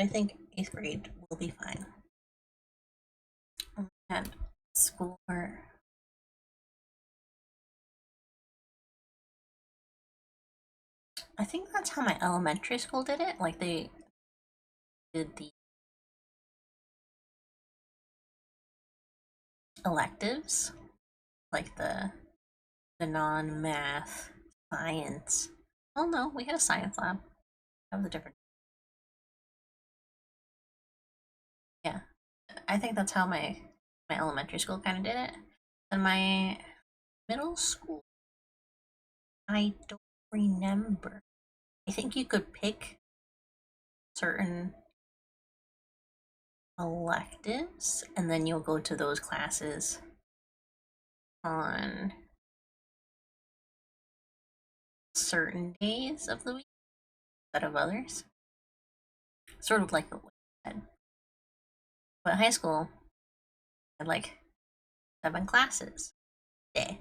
I think 8th grade will be fine. And school or I think that's how my elementary school did it. Like they did the electives, like the non-math science. Oh no, we had a science lab. That was a different. Yeah, I think that's how my elementary school kind of did it. And my middle school, I don't remember. I think you could pick certain electives, and then you'll go to those classes on certain days of the week instead of others. Sort of like what we said. But high school had like 7 classes a day.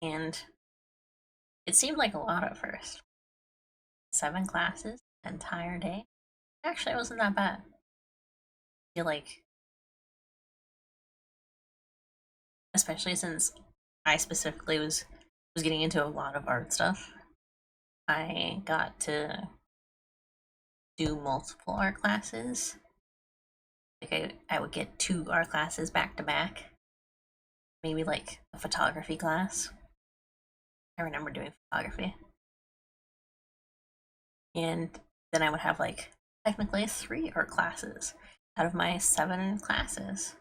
And it seemed like a lot at first. 7 classes, an entire day. Actually, it wasn't that bad. I feel like, especially since I specifically was getting into a lot of art stuff, I got to do multiple art classes. Like I would get 2 art classes back to back. Maybe like a photography class. I remember doing photography. And then I would have like technically 3 art classes out of my 7 classes.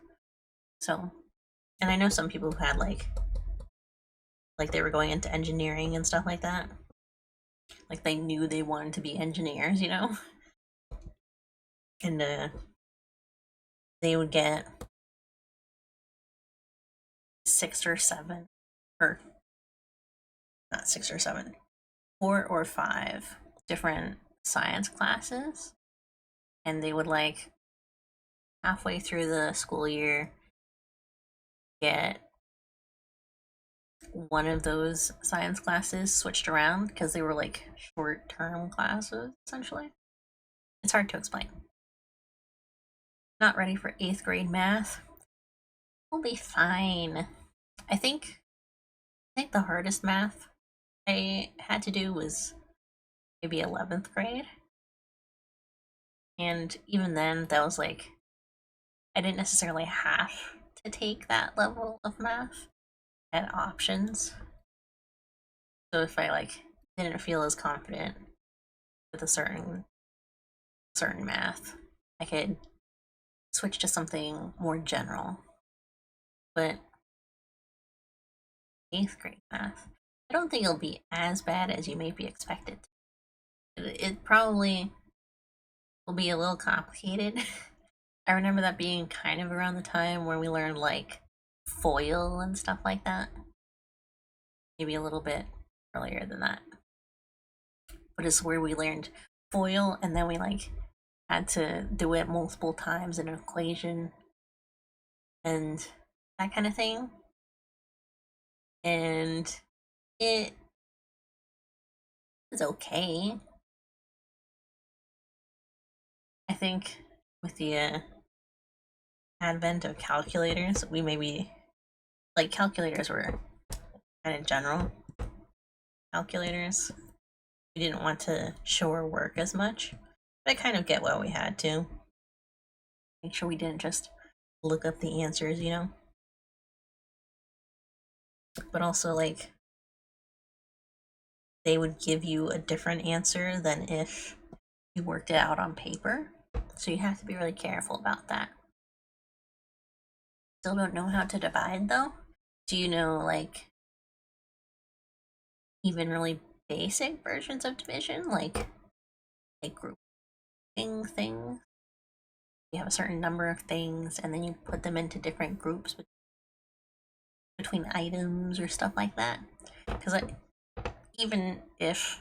So, and I know some people who had like they were going into engineering and stuff like that. Like they knew they wanted to be engineers, you know? And they would get 6 or 7, or not 6 or 7, 4 or 5 different science classes. And they would like halfway through the school year get one of those science classes switched around because they were like short term classes, essentially. It's hard to explain. Not ready for 8th grade math. We'll be fine. I think the hardest math I had to do was maybe 11th grade. And even then, that was like, I didn't necessarily have to take that level of math. I had options. So if I like didn't feel as confident with a certain math, I could switch to something more general. But 8th grade math, I don't think it'll be as bad as you may be expected. It probably will be a little complicated. I remember that being kind of around the time where we learned like FOIL and stuff like that. Maybe a little bit earlier than that. But it's where we learned FOIL and then we like had to do it multiple times in an equation and that kind of thing. And it is okay. I think with the advent of calculators, we maybe like calculators were kind of general calculators. We didn't want to show our work as much, but I kind of get why we had to. Make sure we didn't just look up the answers, you know? But also, like, they would give you a different answer than if you worked it out on paper. So you have to be really careful about that. Still don't know how to divide though? Do you know, like, even really basic versions of division? Like grouping things? You have a certain number of things and then you put them into different groups between items or stuff like that. Because even if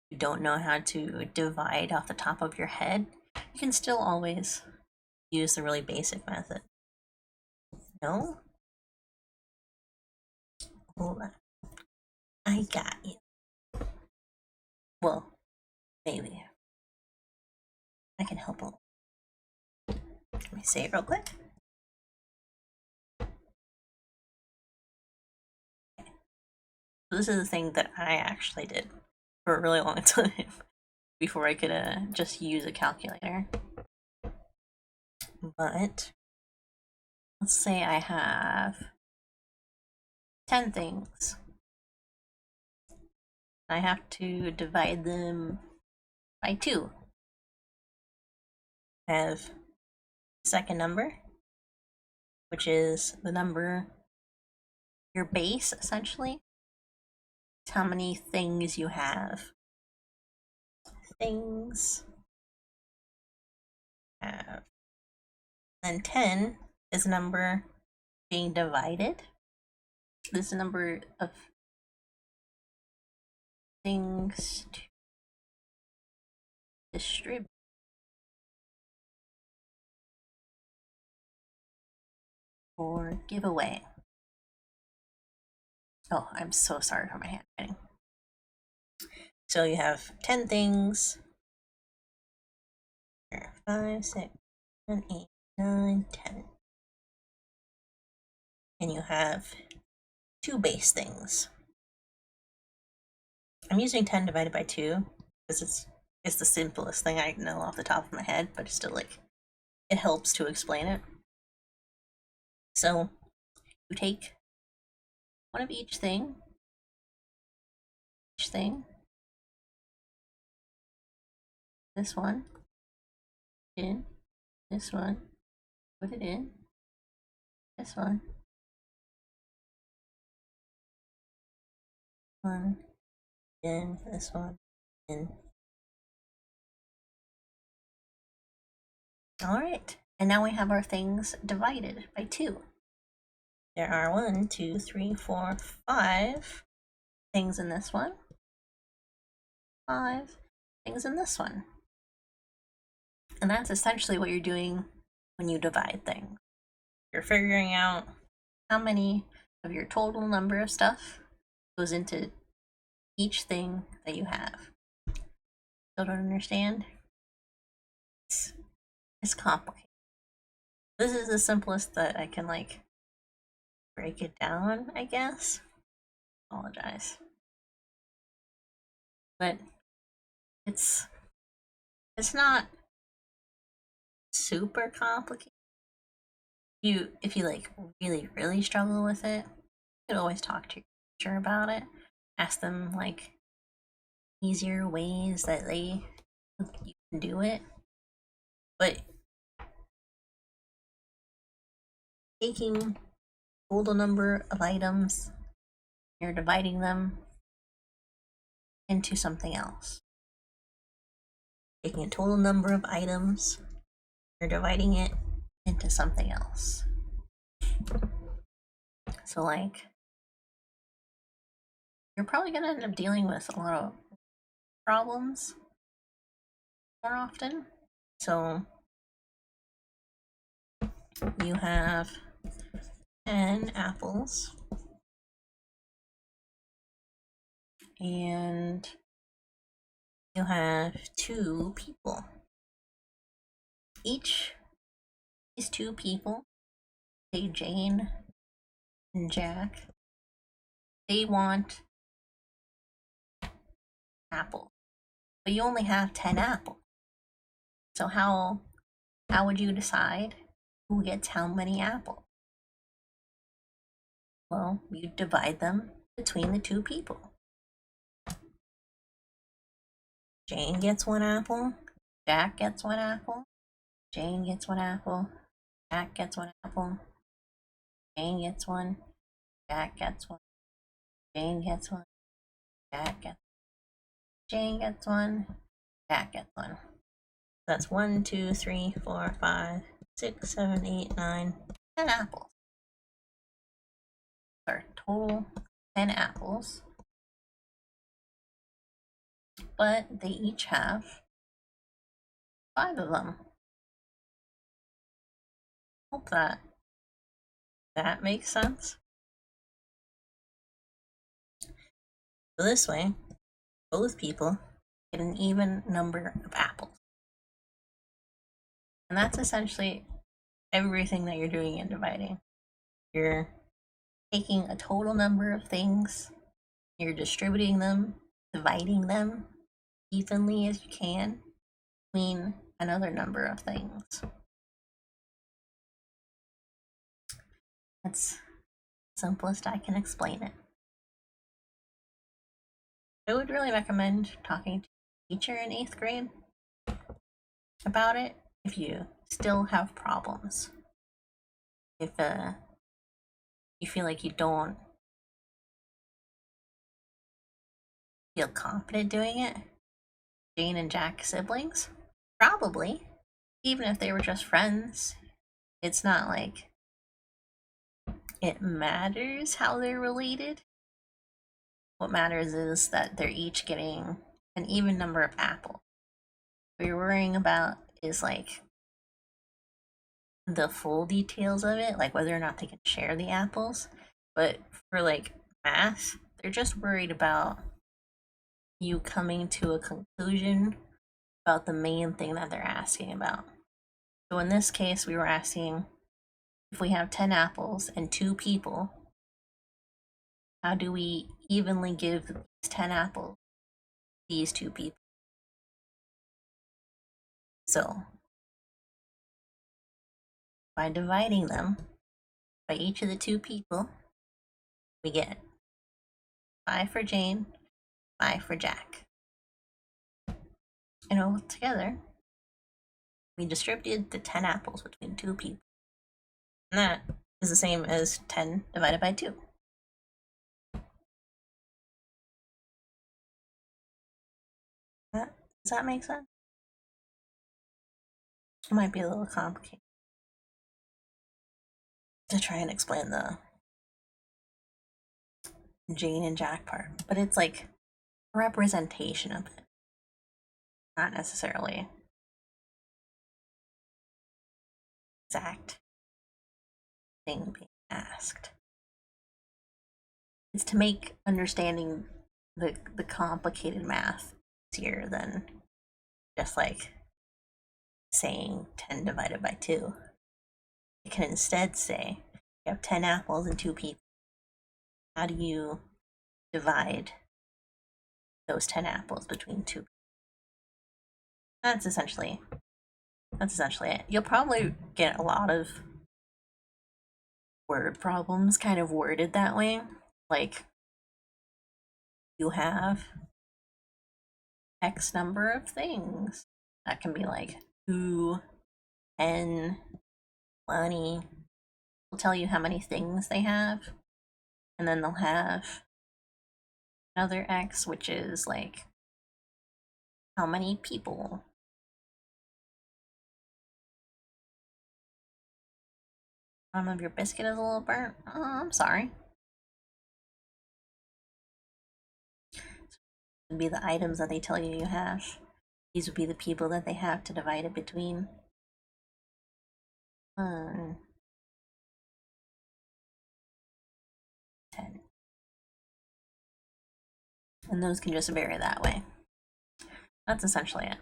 you don't know how to divide off the top of your head, you can still always use the really basic method. No? Hold on. I got you. Well, maybe. I can help a little. Let me say it real quick. So this is the thing that I actually did for a really long time before I could just use a calculator. But let's say I have 10 things. I have to divide them by 2. I have the second number, which is the number, your base essentially. It's how many things you have. Things have. And 10 is a number being divided. This is the number of things to distribute. Or give away. Oh, I'm so sorry for my handwriting. So you have 10 things. 5, 6, 7, 8, 9, 10. And you have 2 base things. I'm using 10 divided by 2 because it's the simplest thing I know off the top of my head, but it's still like, it helps to explain it. So you take one of each thing, this one, in, this one, put it in, this one, in, this one, in. Alright, and now we have our things divided by 2. There are 1, 2, 3, 4, 5 things in this one, 5 things in this one. And that's essentially what you're doing when you divide things. You're figuring out how many of your total number of stuff goes into each thing that you have. Still don't understand? It's complicated. This is the simplest that I can like break it down, I guess. Apologize. But it's not super complicated. If you like really struggle with it, you could always talk to your teacher about it. Ask them like easier ways that you can do it. But taking total number of items, you're dividing them into something else. Taking a total number of items, you're dividing it into something else. So like, you're probably gonna end up dealing with a lot of problems more often. So you have 10 apples and you have 2 people. Each these 2 people, say Jane and Jack, they want apple, but you only have 10 apples. So how would you decide who gets how many apples? Well, you divide them between the 2 people. Jane gets 1 apple, Jack gets 1 apple, Jane gets 1 apple, Jack gets 1 apple, Jane gets 1, Jack gets 1, Jane gets 1, Jack gets 1, Jane gets 1, Jack gets 1. That's 1, 2, 3, 4, 5, 6, 7, 8, 9, 10 apples. Our total 10 apples. But they each have 5 of them. Hope that makes sense. So this way, both people get an even number of apples. And that's essentially everything that you're doing in dividing. You're taking a total number of things, you're distributing them, dividing them evenly as you can between another number of things. That's the simplest I can explain it. I would really recommend talking to a teacher in 8th grade about it if you still have problems. If you feel like you don't feel confident doing it, Jane and Jack siblings, probably. Even if they were just friends, it's not like it matters how they're related. What matters is that they're each getting an even number of apples. What you're worrying about is like the full details of it, like whether or not they can share the apples. But for like math, they're just worried about you coming to a conclusion about the main thing that they're asking about. So in this case, we were asking if we have 10 apples and 2 people, how do we evenly give these 10 apples to these 2 people? So by dividing them by each of the 2 people, we get 5 for Jane, 5 for Jack. And all together, we distributed the 10 apples between 2 people. And that is the same as 10 divided by 2. Does that make sense? It might be a little complicated to try and explain the Jane and Jack part, but it's like a representation of it, not necessarily exact thing being asked. It's to make understanding the complicated math easier than just like saying 10 divided by 2. You can instead say you have 10 apples and 2 people. How do you divide those 10 apples between 2 people? That's essentially it. You'll probably get a lot of word problems kind of worded that way. Like, you have X number of things. That can be like 2, 10, 20. They'll tell you how many things they have. And then they'll have another X, which is like how many people. Bottom of your biscuit is a little burnt. Oh, I'm sorry. Would be the items that they tell you you have. These would be the people that they have to divide it between. 10. And those can just vary that way. That's essentially it.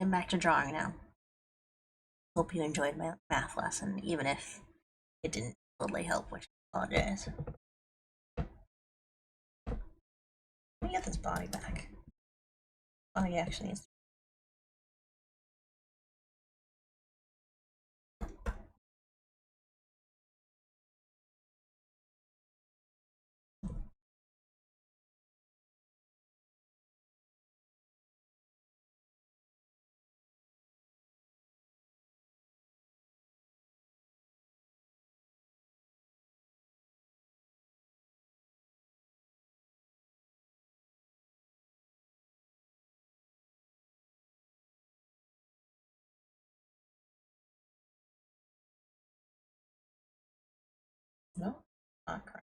I'm back to drawing now. Hope you enjoyed my math lesson, even if it didn't totally help, which I apologize. Let me get this body back. Body actually needs. No, not correct.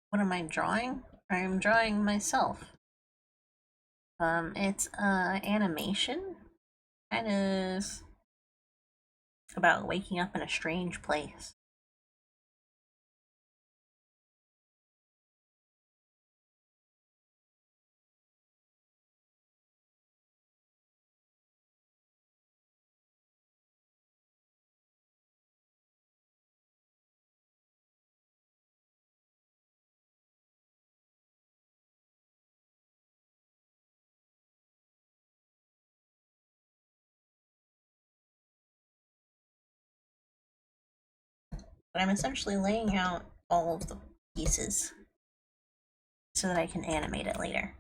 What am I drawing? I'm drawing myself. It's animation. Kind of about waking up in a strange place. But I'm essentially laying out all of the pieces so that I can animate it later.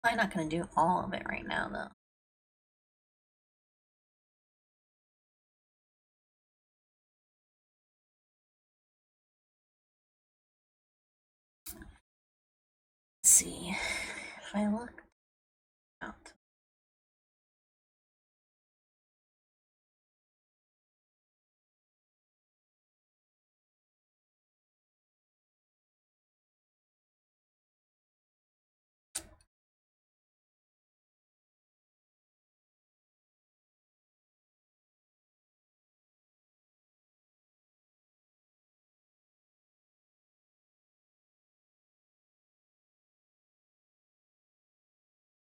I'm not going to do all of it right now, though. Let's see. If I look out.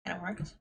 Kind of works.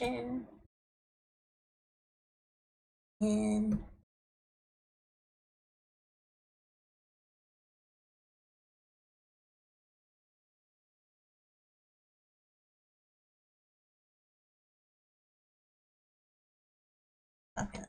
In. In. Okay.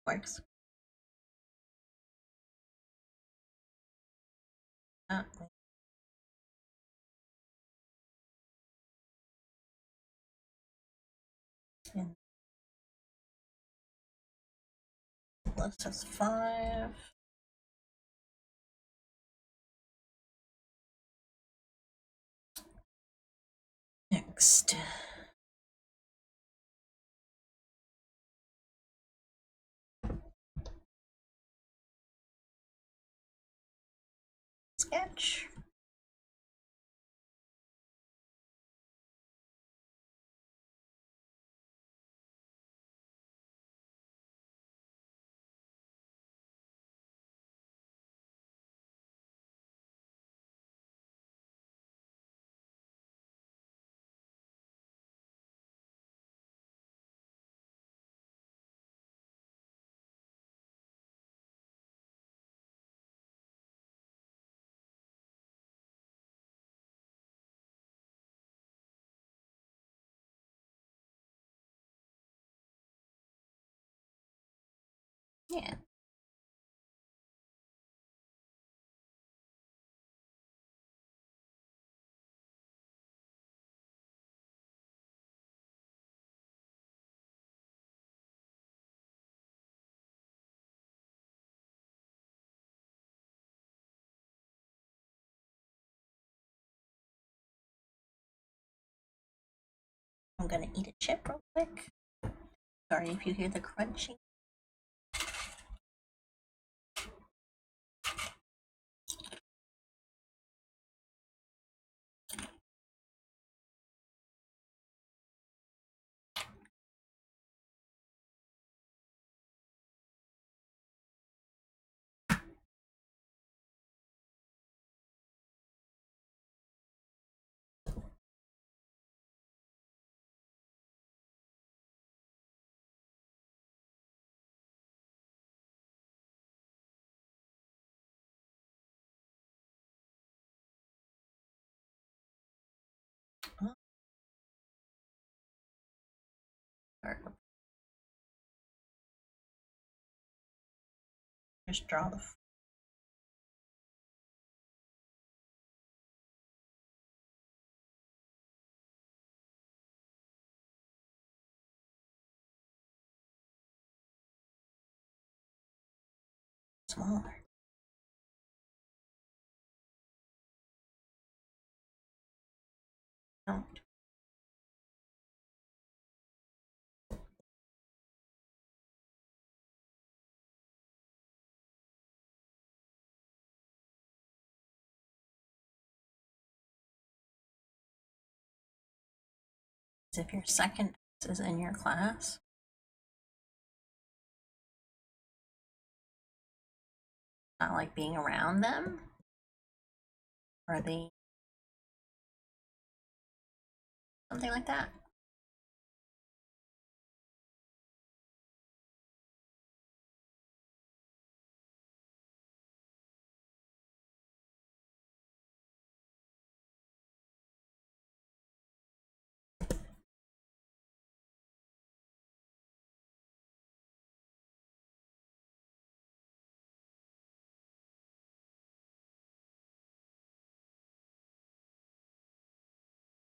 Works. Uh, in. Let's just 5. Next. sketch. Yeah. I'm gonna eat a chip real quick. Sorry if you hear the crunching. Just draw the smaller. Don't. If your second is in your class, not like being around them, or they something like that.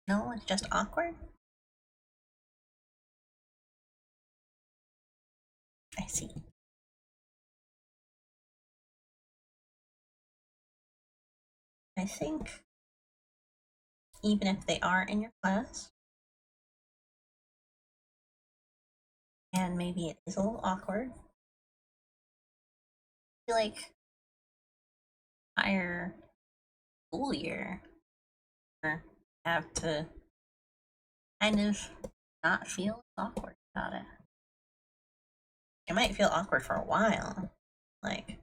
No, it's just awkward. I see. I think even if they are in your class, and maybe it is a little awkward, I feel like higher school year have to kind of not feel awkward about it. It might feel awkward for a while, like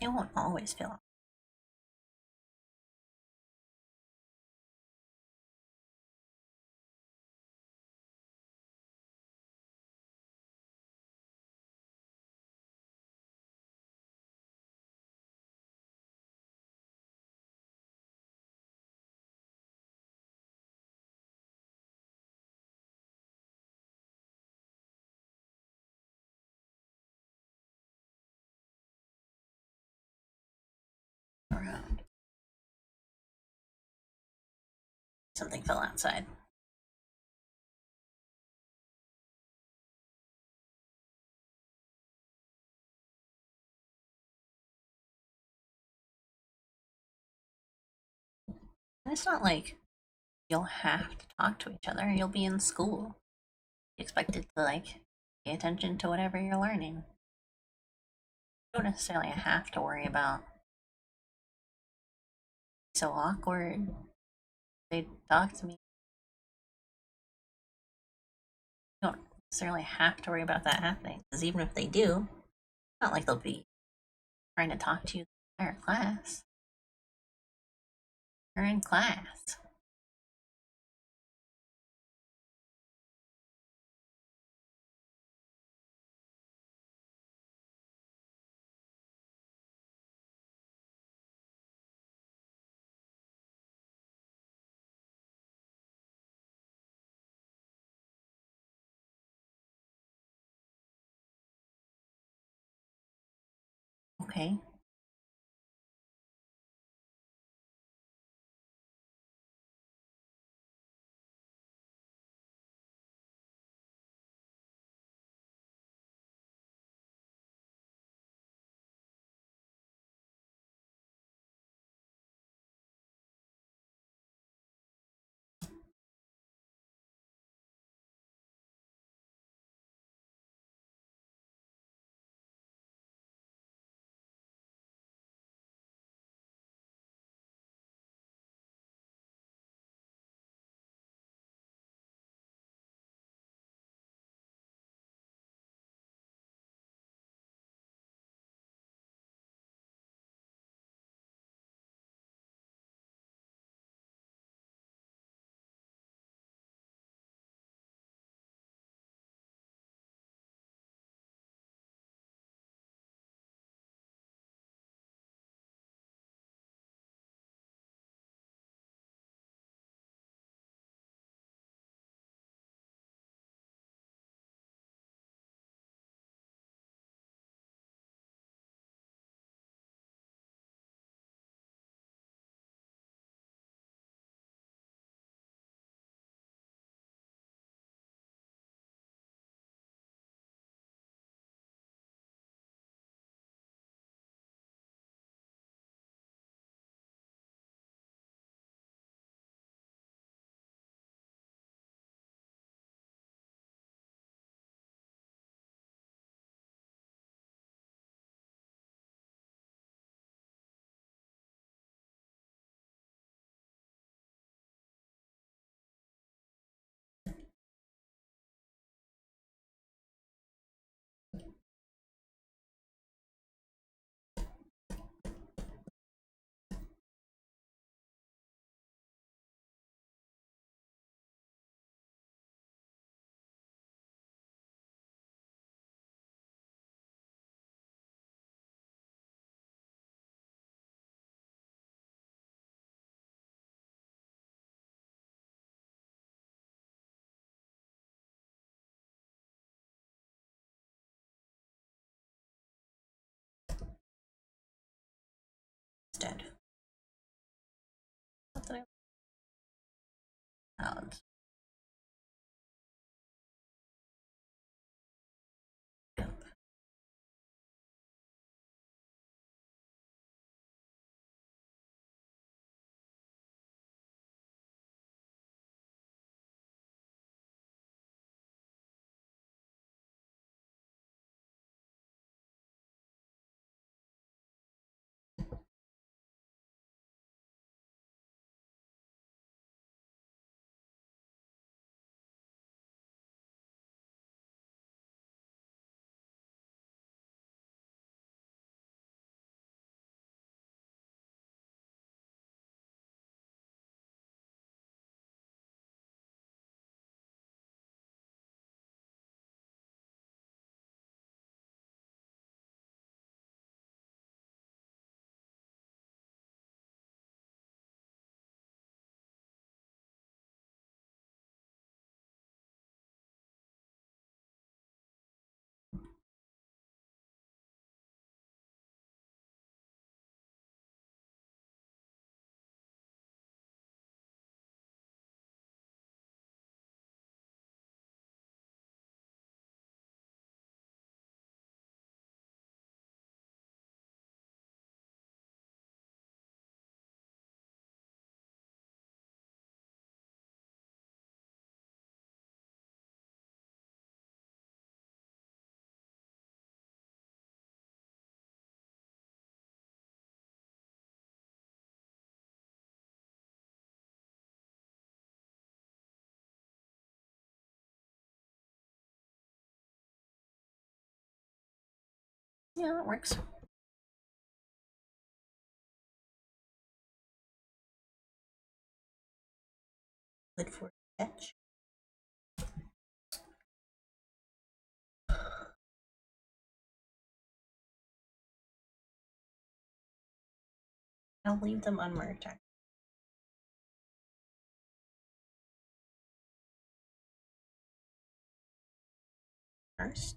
it won't always feel awkward. Around. Something fell outside. And it's not like you'll have to talk to each other. You'll be in school. You expected to like pay attention to whatever you're learning. You don't necessarily have to worry about so awkward. They talk to me. You don't necessarily have to worry about that happening. Because even if they do, it's not like they'll be trying to talk to you the entire class. You're in class. Okay. Instead. What did I out? Yeah, that works. Good for sketch. I'll leave them unmarked first.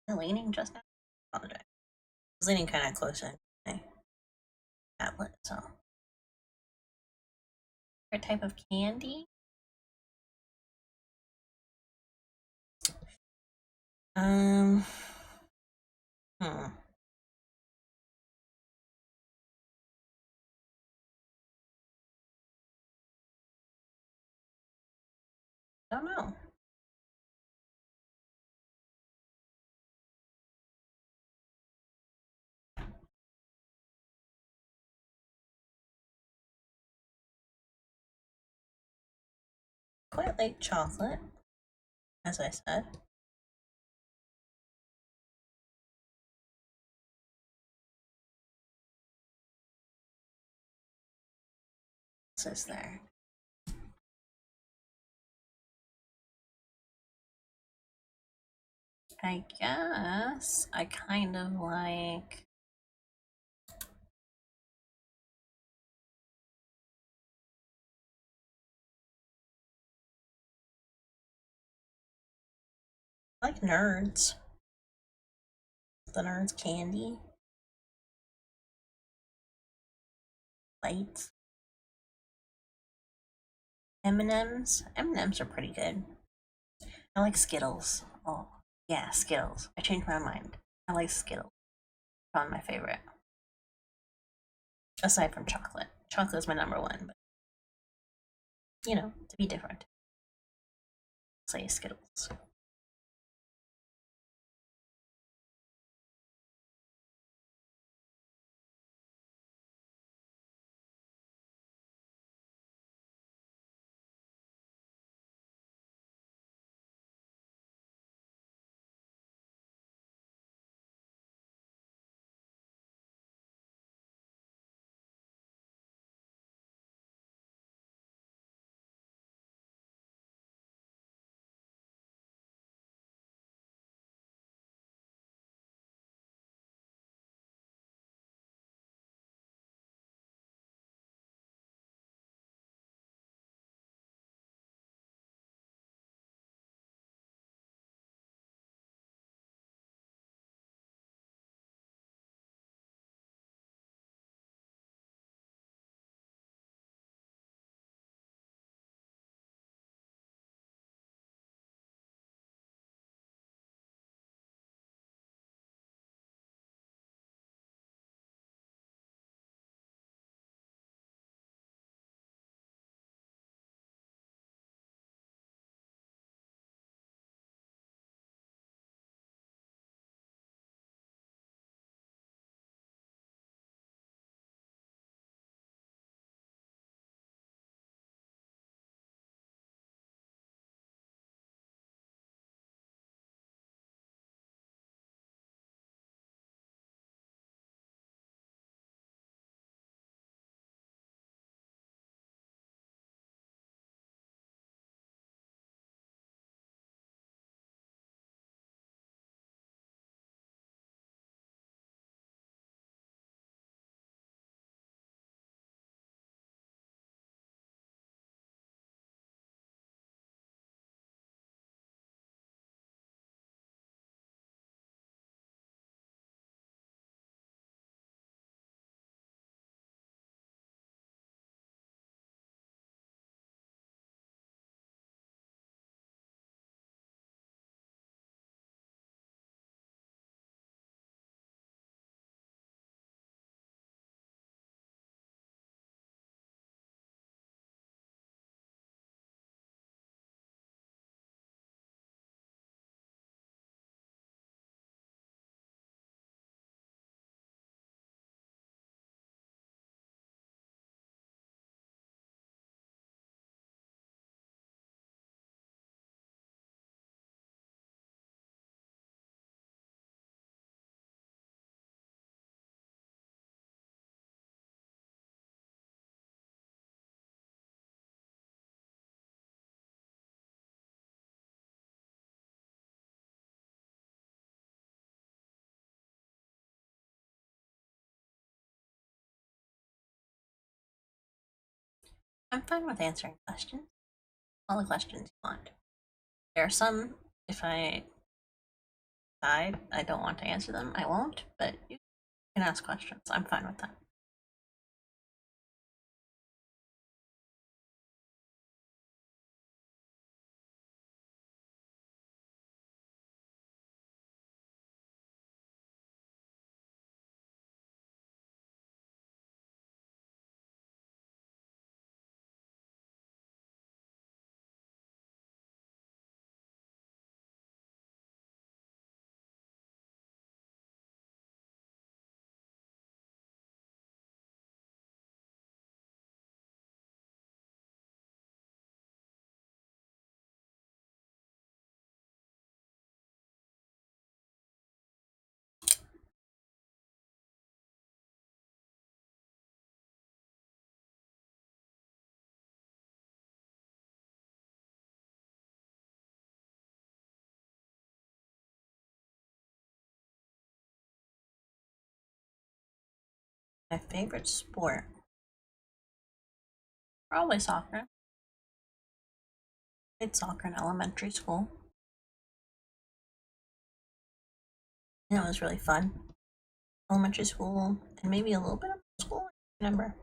Am I leaning just now? Apologize. I was leaning kind of close to my tablet, so. What type of candy? Um, hmm. Don't know. Quite like chocolate, as I said. This is there. I guess I kind of like nerds. The nerds candy. Lights. M&Ms. M&Ms are pretty good. I like Skittles. Oh, yeah, Skittles. I changed my mind. I like Skittles. Probably my favorite. Aside from chocolate. Chocolate is my number one, but you know, to be different. Say Skittles. I'm fine with answering questions. All the questions you want. There are some, if I decide I don't want to answer them, I won't, but you can ask questions. I'm fine with that. My favorite sport? Probably soccer. I played soccer in elementary school. And it was really fun. Elementary school, and maybe a little bit of middle school, I don't remember.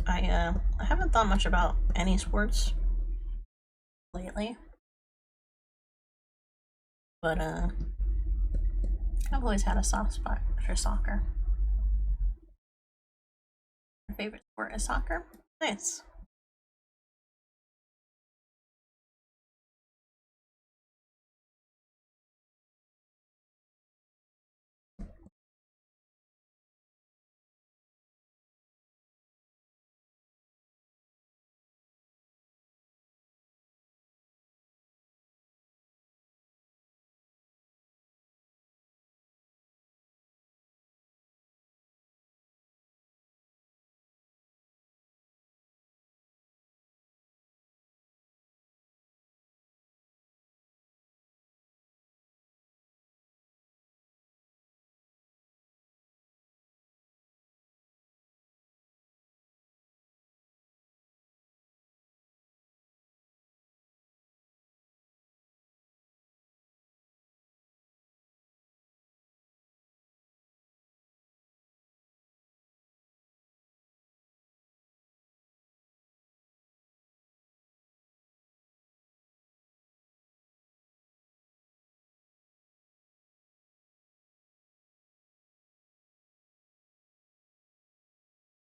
I haven't thought much about any sports lately, but I've always had a soft spot for soccer. My favorite sport is soccer. Nice.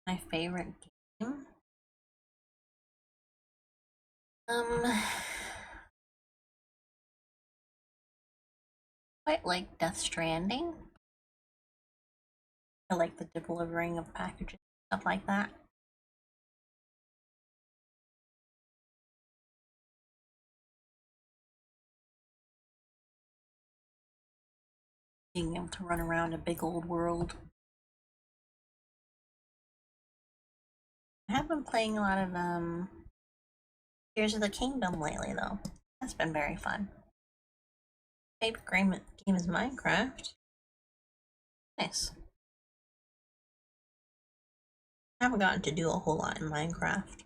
My favorite game? Um, quite like Death Stranding. I like the delivering of packages, stuff like that. Being able to run around a big old world. I have been playing a lot of Tears of the Kingdom lately, though. That's been very fun. Favorite game is Minecraft. Nice. I haven't gotten to do a whole lot in Minecraft,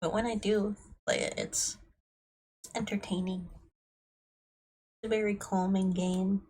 but when I do play it, it's entertaining. It's a very calming game.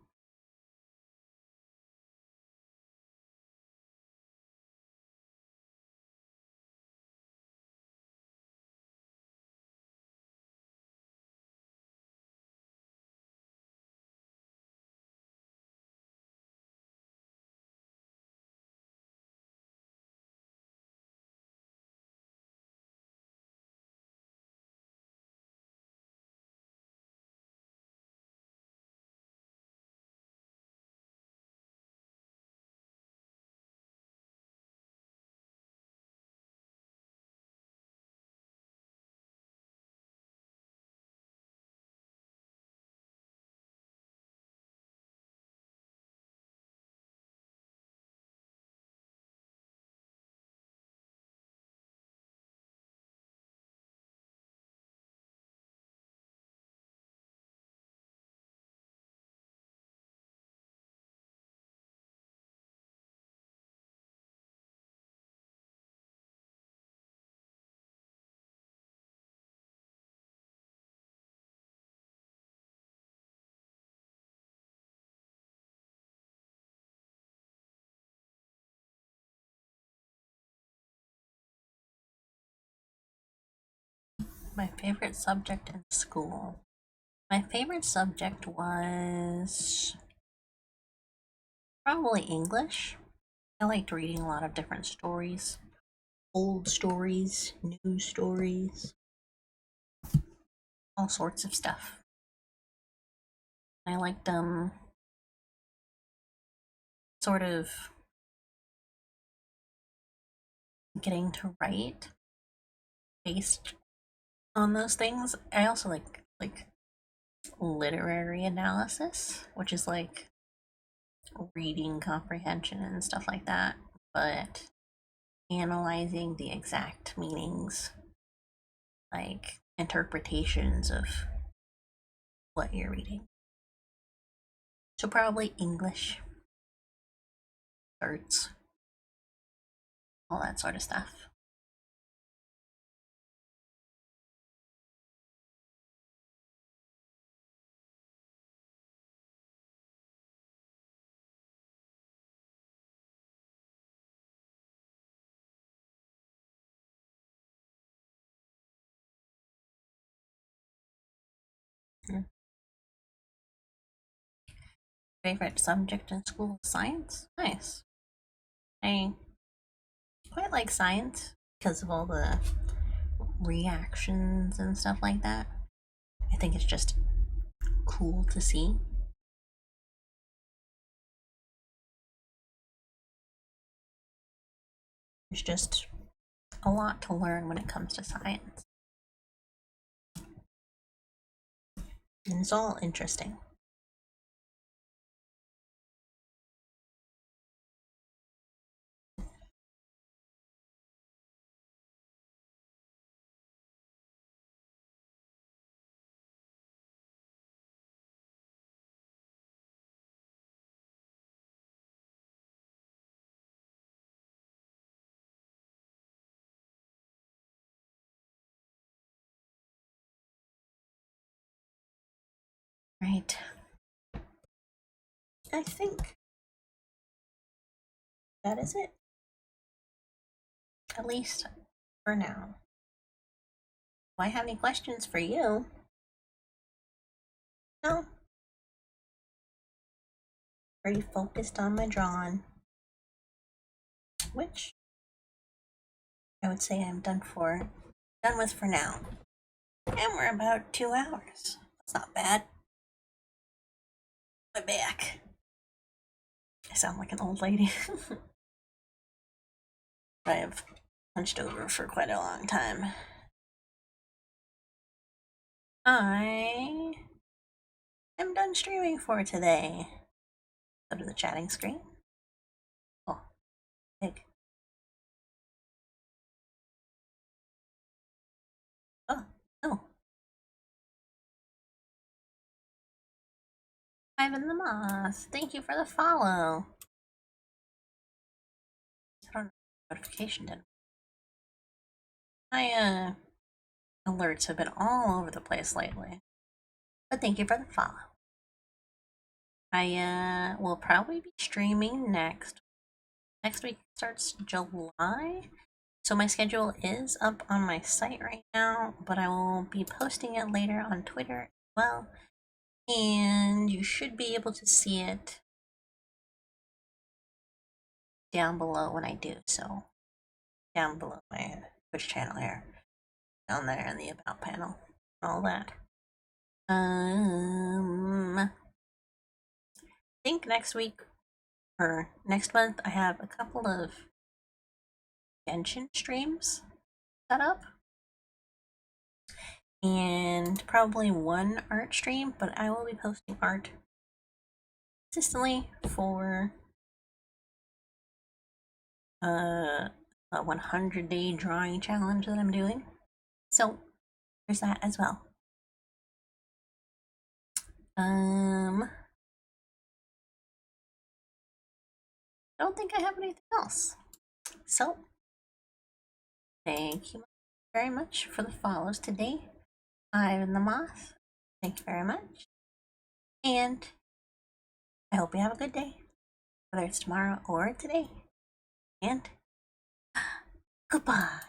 My favorite subject in school. My favorite subject was probably English. I liked reading a lot of different stories, old stories, new stories, all sorts of stuff. I liked sort of getting to write based on those things. I also like literary analysis, which is like reading comprehension and stuff like that, but analyzing the exact meanings, like interpretations of what you're reading. So probably English, arts, all that sort of stuff. Yeah. Favorite subject in school? Science? Nice. I quite like science because of all the reactions and stuff like that. I think it's just cool to see. There's just a lot to learn when it comes to science. And it's all interesting. Right. I think that is it. At least for now. Do I have any questions for you? No. Pretty focused on my drawing, which I would say I'm done with for now. And we're about 2 hours. That's not bad. My back. I sound like an old lady. I have hunched over for quite a long time. I am done streaming for today. Go to the chatting screen. Oh, big. Oh, no. Ivan the Moth, thank you for the follow. I don't know what notification did. My alerts have been all over the place lately. But thank you for the follow. I will probably be streaming next. Next week starts July. So my schedule is up on my site right now, but I will be posting it later on Twitter as well. And you should be able to see it down below when I do so. Down below my Twitch channel here. Down there in the About panel. All that. I think next week or next month I have a couple of Genshin streams set up. And probably one art stream, but I will be posting art consistently for a 100-day drawing challenge that I'm doing. So there's that as well. I don't think I have anything else. So thank you very much for the follows today. Ivan the Moth, thank you very much. And I hope you have a good day, whether it's tomorrow or today. And goodbye.